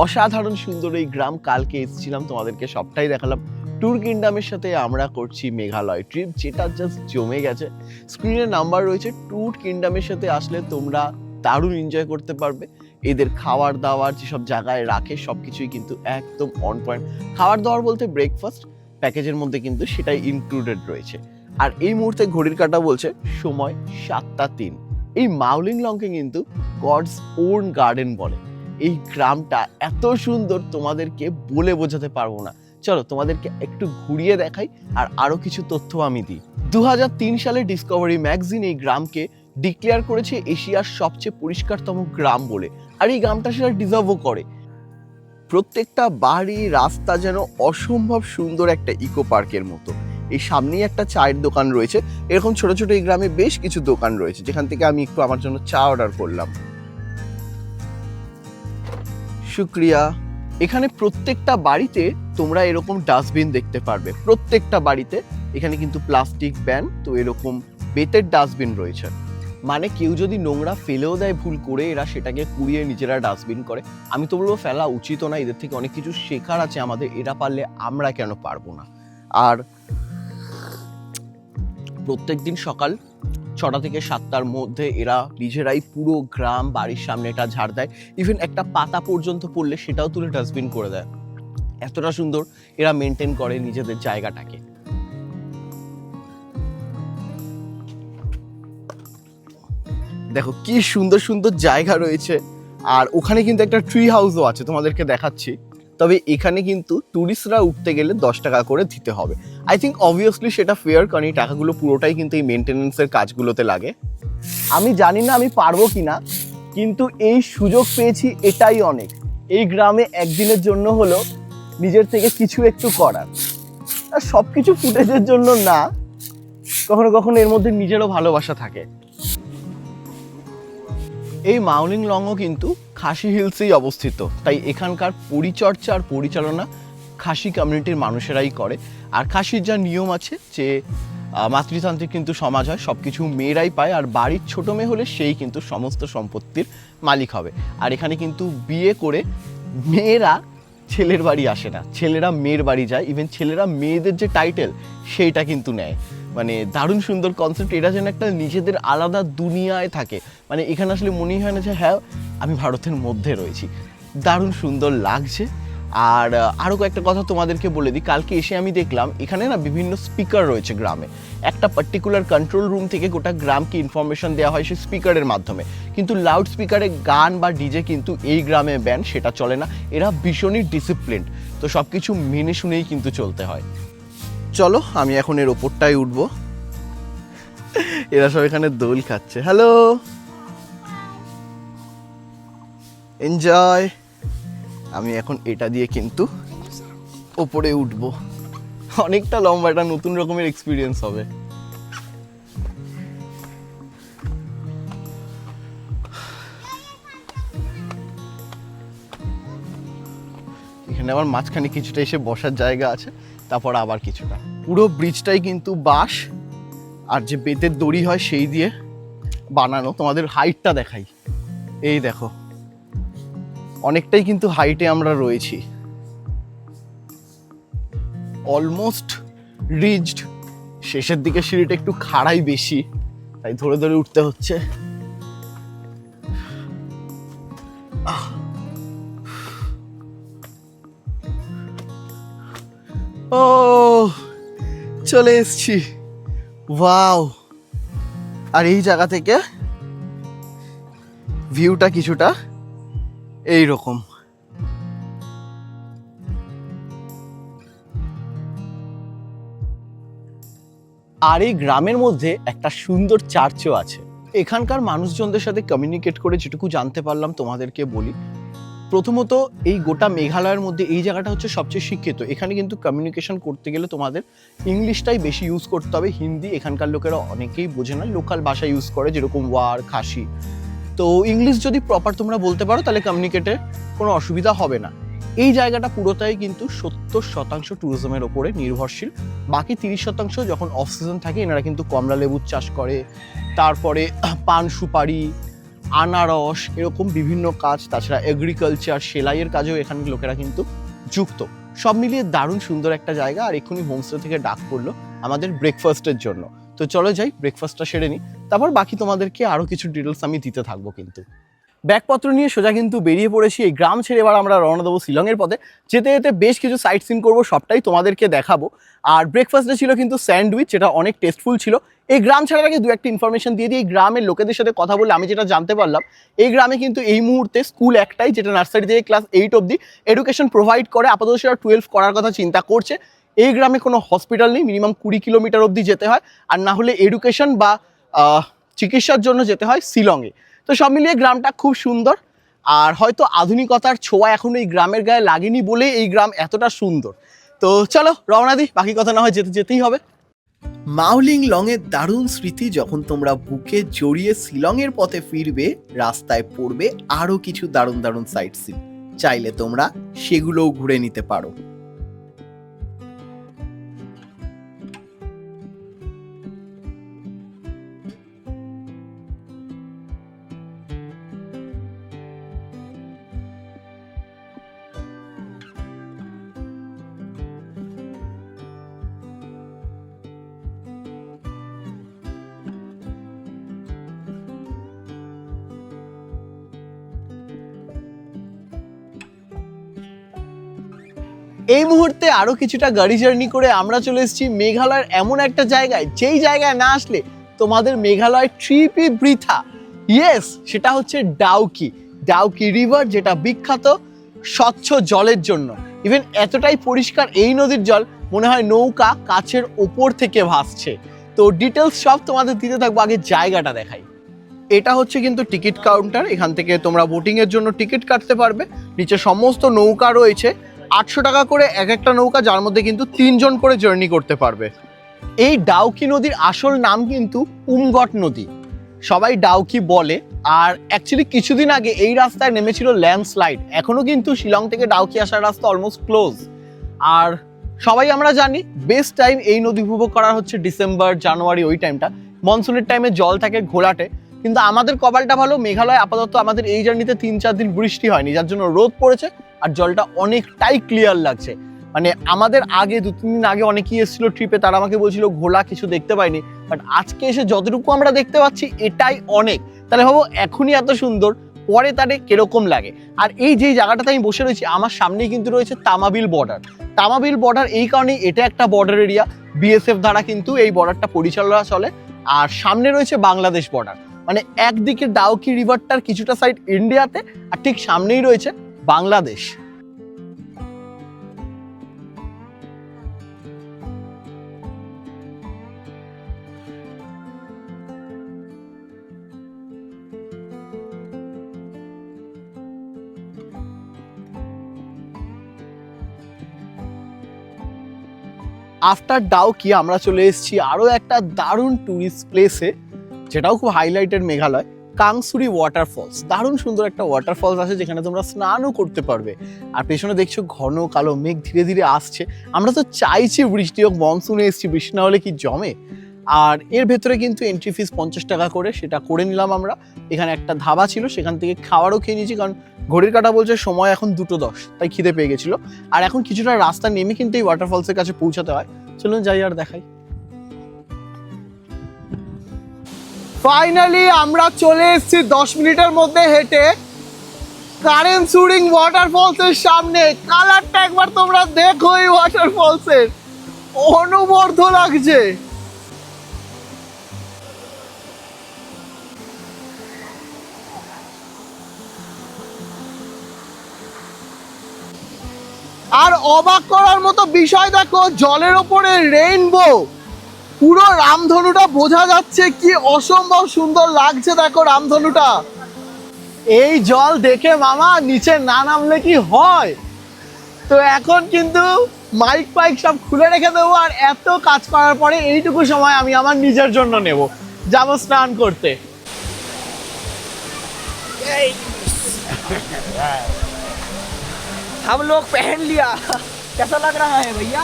অসাধারণ সুন্দর এই গ্রাম, কালকে এসেছিলাম, তোমাদেরকে সবটাই দেখালাম। ট্যুর কিংডমের সাথে আমরা করছি মেঘালয় ট্রিপ, যেটা জাস্ট জমে গেছে। স্ক্রিনে নাম্বার রয়েছে, ট্যুর কিংডমের সাথে আসলে তোমরা দারুণ এনজয় করতে পারবে। এদের খাবার দাবার যেসব জায়গায় রাখে সব কিছুই কিন্তু একদম অন পয়েন্ট। খাবার দাবার বলতে ব্রেকফাস্ট প্যাকেজের মধ্যে কিন্তু সেটাই ইনক্লুডেড রয়েছে। আর এই মুহূর্তে ঘড়ির কাঁটা বলছে সময় 7টা 3। এই মাউলিংলংকে কিন্তু গডস ওন গার্ডেন বলে। এই গ্রামটা এত সুন্দর তোমাদেরকে বলে বোঝাতে পারবো না। চলো তোমাদেরকে একটু ঘুরিয়ে দেখাই আর আরো কিছু তথ্য আমি দিই। 2003 সালে ডিসকভারি ম্যাগাজিন এই গ্রামকে ডিক্লেয়ার করেছে এশিয়ার সবচেয়ে পরিষ্কারতম গ্রাম বলে। আর এই গ্রামটা সেটা ডিজার্ভও করে। প্রত্যেকটা বাড়ি রাস্তা যেন অসম্ভব সুন্দর একটা ইকো পার্কের মতো। এই সামনেই একটা চায়ের দোকান রয়েছে। এরকম ছোট ছোট এই গ্রামে বেশ কিছু দোকান রয়েছে, যেখান থেকে আমি একটু আমার জন্য চা অর্ডার করলাম। শুক্রিয়া। এখানে প্রত্যেকটা বাড়িতে তোমরা এরকম ডাস্টবিন দেখতে পারবে, প্রত্যেকটা বাড়িতে। এখানে কিন্তু প্লাস্টিক ব্যান, তো এরকম বেতের ডাস্টবিন রয়েছে। মানে কেউ যদি নোংরা ফেলেও দেয় ভুল করে, এরা সেটাকে কুড়িয়ে নিজেরা ডাস্টবিন করে। আমি তো বলবো ফেলা উচিত না, এদের থেকে অনেক কিছু শেখার আছে আমাদের। এরা পারলে আমরা কেন পারবো না? আর প্রত্যেকদিন সকাল 6টা থেকে 7টার মধ্যে এরা নিজেরাই পুরো গ্রাম বাড়ির সামনেটা ঝাড় দেয়। ইভেন একটা পাতা পর্যন্ত পড়লে সেটাও তুলে ডাস্টবিন করে দেয়। এতটা সুন্দর এরা মেনটেন করে নিজেদের জায়গাটাকে। দেখো কি সুন্দর সুন্দর জায়গা রয়েছে। আর ওখানে কিন্তু একটা ট্রি হাউসও আছে, তোমাদেরকে দেখাচ্ছি। তবে এখানে কিন্তু ট্যুরিস্টরা উঠতে গেলে 10 টাকা করে দিতে হবে। আই থিঙ্ক অবভিয়াসলি সেটা ফেয়ার, কারণ এই টাকাগুলো পুরোটাই কিন্তু এই মেনটেনেন্সের কাজগুলোতে লাগে। আমি জানি না আমি পারবো কিনা, কিন্তু এই সুযোগ পেয়েছি এটাই অনেক। এই গ্রামে একদিনের জন্য হলো নিজের থেকে কিছু একটু করার। আর সব কিছু ফুটেজের জন্য না, কখনো কখনো এর মধ্যে নিজেরও ভালোবাসা থাকে। এই মাউলিং লংও কিন্তু খাসি হিলসেই অবস্থিত, তাই এখানকার পরিচর্যা আর পরিচালনা খাসি কমিউনিটির মানুষেরাই করে। আর খাসির যা নিয়ম আছে যে মাতৃতান্ত্রিক কিন্তু সমাজ হয়, সব কিছু মেয়েরাই পায়। আর বাড়ির ছোট মেয়ে হলে সেই কিন্তু সমস্ত সম্পত্তির মালিক হবে। আর এখানে কিন্তু বিয়ে করে মেয়েরা ছেলের বাড়ি আসে না, ছেলেরা মেয়ের বাড়ি যায়। ইভেন ছেলেরা মেয়েদের যে টাইটেল সেইটা কিন্তু নেয়। মানে দারুণ সুন্দর কনসেপ্ট। এরা যেন একটা নিজেদের আলাদা দুনিয়ায় থাকে। মানে এখানে আসলে মনেই হয় না যে হ্যাঁ আমি ভারতের মধ্যে রয়েছি। দারুণ সুন্দর লাগছে। আর আরও কয়েকটা কথা তোমাদেরকে বলে দিই। কালকে এসে আমি দেখলাম এখানে না বিভিন্ন স্পিকার রয়েছে গ্রামে। একটা পার্টিকুলার কন্ট্রোল রুম থেকে গোটা গ্রামকে ইনফরমেশন দেওয়া হয় সেই স্পিকারের মাধ্যমে। কিন্তু লাউড স্পিকারে গান বা ডিজে কিন্তু এই গ্রামে ব্যান, সেটা চলে না। এরা ভীষণই ডিসিপ্লিনড, তো সব কিছু মেনে শুনেই কিন্তু চলতে হয়। চলো আমি এখন এর ওপরটাই উঠবো। এরা সব এখানে দোল খাচ্ছে। Hello, enjoy. আমি এখন এটা দিয়ে কিন্তু ওপরে উঠবো। অনেকটা লম্বা, একটা নতুন রকমের এক্সপিরিয়েন্স হবে। এখানে আবার মাঝখানে কিছুটা এসে বসার জায়গা আছে, তারপর আবার কিছুটা। পুরো ব্রিজটাই কিন্তু বাঁশ আর যে বেতের দড়ি হয় সেই দিয়ে বানানো। তোমাদের হাইটটা দেখাই, এই দেখো অনেকটাই কিন্তু হাইটে আমরা রয়েছি। Almost reached. শেষের দিকে সিঁড়িটা একটু খাড়াই বেশি, তাই ধরে ধরে উঠতে হচ্ছে। ও চলে এসছি, ওয়াও। আর এই জায়গা থেকে ভিউটা কিছুটা এইরকম। আর এই গ্রামের মধ্যে একটা সুন্দর চার্চও আছে। এখানকার মানুষজনদের সাথে কমিউনিকেট করে যেটুকু জানতে পারলাম তোমাদেরকে বলি। প্রথমত এই গোটা মেঘালয়ের মধ্যে এই জায়গাটা হচ্ছে সবচেয়ে শিক্ষিত। এখানে কিন্তু কমিউনিকেশন করতে গেলে তোমাদের ইংলিশটাই বেশি ইউজ করতে হবে। হিন্দি এখানকার লোকেরা অনেকেই বোঝে না, লোকাল ভাষা ইউজ করে, যেরকম ওয়ার, খাসি। তো ইংলিশ যদি প্রপার তোমরা বলতে পারো তাহলে কমিউনিকেটে কোনো অসুবিধা হবে না। এই জায়গাটা পুরোটাই কিন্তু 70% ট্যুরিজমের ওপরে নির্ভরশীল। বাকি 30% যখন অফ সিজন থাকে এনারা কিন্তু কমলা লেবুর চাষ করে, তারপরে পান সুপারি, আনারস, এরকম বিভিন্ন কাজ। তাছাড়া এগ্রিকালচার, সেলাইয়ের কাজেও এখানে লোকেরা কিন্তু যুক্ত। সব মিলিয়ে দারুণ সুন্দর একটা জায়গা। আর এক্ষুনি হোমস্টে থেকে ডাক পড়লো আমাদের ব্রেকফাস্টের জন্য। তো চলো যাই, ব্রেকফাস্টটা সেরে নিই, তারপর বাকি তোমাদেরকে আরও কিছু ডিটেলস আমি দিতে থাকবো। কিন্তু ব্যাগপত্র নিয়ে সোজা কিন্তু বেরিয়ে পড়েছি এই গ্রাম ছেড়ে। এবার আমরা রওনা দেবো শিলংয়ের পথে। যেতে যেতে বেশ কিছু সাইট সিন করবো, সবটাই তোমাদেরকে দেখাবো। আর ব্রেকফাস্টে ছিল কিন্তু স্যান্ডউইচ, যেটা অনেক টেস্টফুল ছিল। এই গ্রাম ছাড়ার আগে দু একটা ইনফরমেশন দিয়ে দিই। এই গ্রামের লোকেদের সাথে কথা বলে আমি যেটা জানতে পারলাম, এই গ্রামে কিন্তু এই মুহূর্তে স্কুল একটাই, যেটা নার্সারি থেকে ক্লাস 8 অবধি এডুকেশন প্রোভাইড করে। আপাতত সেটা 12 করার কথা চিন্তা করছে। এই গ্রামে কোনো হসপিটাল নেই, মিনিমাম 20 কিলোমিটার অবধি যেতে হয়। আর না হলে এডুকেশন বা চিকিৎসার জন্য যেতে হয় শিলংয়ে। তো সব মিলিয়ে গ্রামটা খুব সুন্দর। আর হয়তো আধুনিকতার ছোঁয়া এখনো এই গ্রামের গায়ে লাগেনি বলেই এই গ্রাম এতটা সুন্দর। তো চলো রওনা দিই, বাকি কথা না হয় যেতেই হবে। মাউলিং লং এর দারুণ স্মৃতি যখন তোমরা বুকে জড়িয়ে শিলংয়ের পথে ফিরবে, রাস্তায় পড়বে আরো কিছু দারুণ দারুণ সাইট সিন, চাইলে তোমরা সেগুলোও ঘুরে নিতে পারো। এই মুহূর্তে আরো কিছুটা গাড়ি জার্নি করে আমরা চলে এসেছি মেঘালয়ের এমন একটা জায়গায়, যেই জায়গায় না আসলে তোমাদের মেঘালয় ট্রিপই বৃথা। ইয়েস, সেটা হচ্ছে ডাউকি। ডাউকি রিভার, যেটা বিখ্যাত স্বচ্ছ জলের জন্য। ইভেন এতটাই পরিষ্কার এই নদীর জল, মনে হয় নৌকা কাছের ওপর থেকে ভাসছে। তো ডিটেলস সব তোমাদের দিতে থাকবো, আগে জায়গাটা দেখাই। এটা হচ্ছে কিন্তু টিকিট কাউন্টার, এখান থেকে তোমরা বোটিং এর জন্য টিকিট কাটতে পারবে। নিচে সমস্ত নৌকা রয়েছে, 800 টাকা করে এক একটা নৌকা, যার মধ্যে কিন্তু 3 জন করে জার্নি করতে পারবে। এই ডাউকি নদীর আসল নাম কিন্তু উমগট নদী, সবাই ডাউকি বলে। আর অ্যাকচুয়ালি কিছুদিন আগে এই রাস্তায় নেমেছিল ল্যান্ডস্লাইড, এখনো কিন্তু শিলং থেকে ডাউকি আসার রাস্তা অলমোস্ট ক্লোজ। আর সবাই আমরা জানি বেস্ট টাইম এই নদী উপভোগ করার হচ্ছে ডিসেম্বর জানুয়ারি, ওই টাইমটা। মনসুনের টাইমে জল থাকে ঘোলাটে, কিন্তু আমাদের কপালটা ভালো, মেঘালয় আপাতত আমাদের এই জার্নিতে 3-4 দিন বৃষ্টি হয়নি, যার জন্য রোদ পড়েছে আর জলটা অনেকটাই ক্লিয়ার লাগছে। মানে আমাদের আগে 2-3 দিন আগে অনেকেই এসেছিল ট্রিপে, তারা আমাকে বলছিল ঘোলা কিছু দেখতে পাইনি, বাট আজকে এসে যতটুকু আমরা দেখতে পাচ্ছি এটাই অনেক। তাহলে ভাবো এখনই এত সুন্দর, পরে তারে কিরকম লাগে। আর এই যে জায়গাটাতে আমি বসে রয়েছি, আমার সামনেই কিন্তু রয়েছে তামাবিল বর্ডার। তামাবিল বর্ডার এই কারণেই, এটা একটা বর্ডার এরিয়া, বিএসএফ দ্বারা কিন্তু এই বর্ডারটা পরিচালনা চলে। আর সামনে রয়েছে বাংলাদেশ বর্ডার, মানে একদিকে ডাউকি রিভারটার কিছুটা সাইড ইন্ডিয়াতে, আর ঠিক সামনেই রয়েছে বাংলাদেশ। আফটার ডাউকি আমরা চলে এসেছি আরো একটা দারুণ টুরিস্ট প্লেসে, যেটাও খুব হাইলাইটেড মেঘালয়, কাংসুরি ওয়াটারফলস। দারুণ সুন্দর একটা ওয়াটারফলস আছে, যেখানে তোমরা স্নানও করতে পারবে। আর পেছনে দেখছো ঘন কালো মেঘ ধীরে ধীরে আসছে। আমরা তো চাইছি বৃষ্টি হোক, মনসুনে এসেছি, বৃষ্টি না হলে কি জমে। আর এর ভেতরে কিন্তু এন্ট্রি ফিস 50 টাকা করে, সেটা করে নিলাম আমরা। এখানে একটা ধাবা ছিল, সেখান থেকে খাবারও খেয়ে নিয়েছি, কারণ ঘড়ির কাঁটা বলছে সময় এখন 2:10, তাই খিদে পেয়ে গেছিলো। আর এখন কিছুটা রাস্তা নেমে কিন্তু এই ওয়াটারফলসের কাছে পৌঁছাতে হয়। চলুন যাই আর দেখাই। ফাইনালি আমরা চলে এসেছি 10 মিনিটের মধ্যে হেঁটে কারেনসুরিং ওয়াটারফলসের সামনে। কালারটা একবার তোমরা দেখো, এই ওয়াটারফলসের অনবদ্য লাগছে। আর অবাক করার মতো বিষয় দেখো, জলের ওপরে রেইনবো, পুরো রামধনুটা বোঝা যাচ্ছে, কি অসম্ভব সুন্দর লাগছে দেখো রামধনুটা। এই জল দেখে মামা নিচে না নামলে কি হয়। তো এখন কিন্তু মাইক ফাইক সব খুলে রেখে দেবো, আর এত কাজ করার পরে এইটুকু সময় আমি আমার নিজের জন্য নেব, যাবো স্নান করতে। हम लोग पहन लिया, कैसा लग रहा है भैया?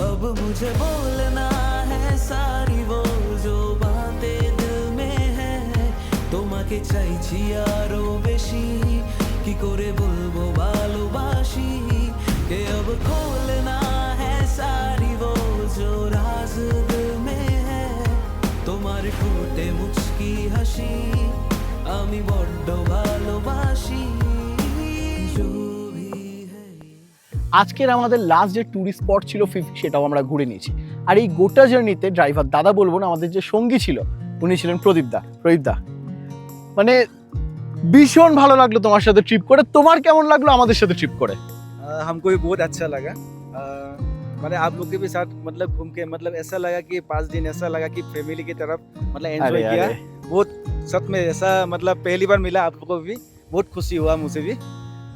अब मुझे बोलना है सारी वो जो बातें दिल में है তোমাকে চাইছি আরো বেশি কি করে বলবো ভালোবাসি কে अब खोलना है सारी वो जो राज दिल में है তোমার ঠোঁটে মুচকি হাসি আমি বড্ড ভালোবাসি जो भी है আজকের আমাদের লাস্ট যে ট্যুরিস্ট স্পট ছিল ফিফি, সেটাও আমরা ঘুরে নিয়েছি। আর এই গোটা জার্নিতে ড্রাইভার দাদা বলবো না, আমাদের যে সঙ্গী ছিল উনি ছিলেন প্রদীপদা। মানে ভীষণ ভালো লাগলো তোমার সাথে ট্রিপ করে। তোমার কেমন লাগলো আমাদের সাথে ট্রিপ করে? हमको भी बहुत अच्छा लगा। मतलब आप लोग के भी साथ मतलब घूम के मतलब ऐसा लगा कि 5 दिन ऐसा लगा कि फैमिली की तरफ मतलब एंजॉय किया। बहुत सच में ऐसा मतलब पहली बार मिला आप लोगों को भी, बहुत खुशी हुआ मुझे भी।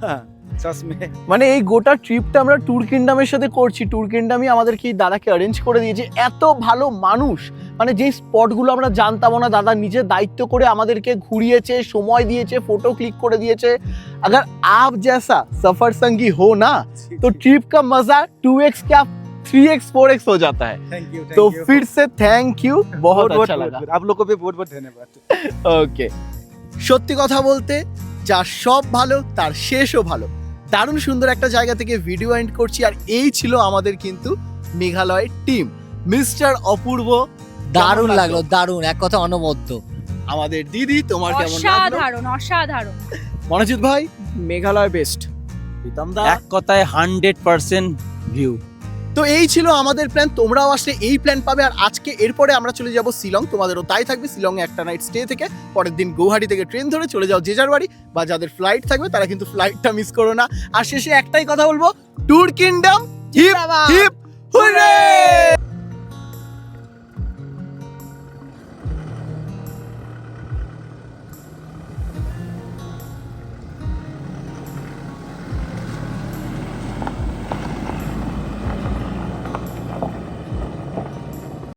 हाँ, सच में মানে এই গোটা ট্রিপটা আমরা ট্যুর কিংডমের সাথে করছি। ট্যুর কিংডমই আমাদেরকে এই দাদাকে অ্যারেঞ্জ করে দিয়েছে। এত ভালো মানুষ, মানে যেই স্পটগুলো আমরা জানতামও না, দাদা নিজে দায়িত্ব করে আমাদেরকে ঘুরিয়েছে, সময় দিয়েছে, ফটো ক্লিক করে দিয়েছে। अगर आप जैसा सफर संगी हो ना तो ट्रिप का मजा 2x क्या 3x 4x हो जाता है। Thank you. तो फिर से थैंक यू, बहुत अच्छा लगा। आप लोग को भी बहुत बहुत धन्यवाद। ওকে, সত্যি কথা বলতে যার সব ভালো তার শেষও ভালো। দারুণ সুন্দর একটা জায়গা থেকে ভিডিও এন্ড করছি। আর এই ছিল আমাদের কিন্তু মেঘালয় টিম। মিস্টার অপূর্ব, দারুণ লাগলো, দারুণ, এক কথা অনবদ্য। আমাদের দিদি, তোমার কেমন লাগলো? অসাধারণ অসাধারণ। মনোজিৎ ভাই, मेघालय बेस्ट। প্রীতম দা। এক কথায় 100% ভিউ। তো এই ছিল আমাদের প্ল্যান। তোমরাও আসলে এই প্ল্যান পাবে। আর আজকে এরপরে আমরা চলে যাব শিলং। তোমাদেরও তাই থাকবে, শিলংয়ে একটা নাইট স্টে থেকে পরের দিন গৌহাটি থেকে ট্রেন ধরে চলে যাও যে যার বাড়ি, বা যাদের ফ্লাইট থাকবে তারা কিন্তু ফ্লাইটটা মিস করো না। আর শেষে একটাই কথা বলবো, tour kingdom hip hip hurray.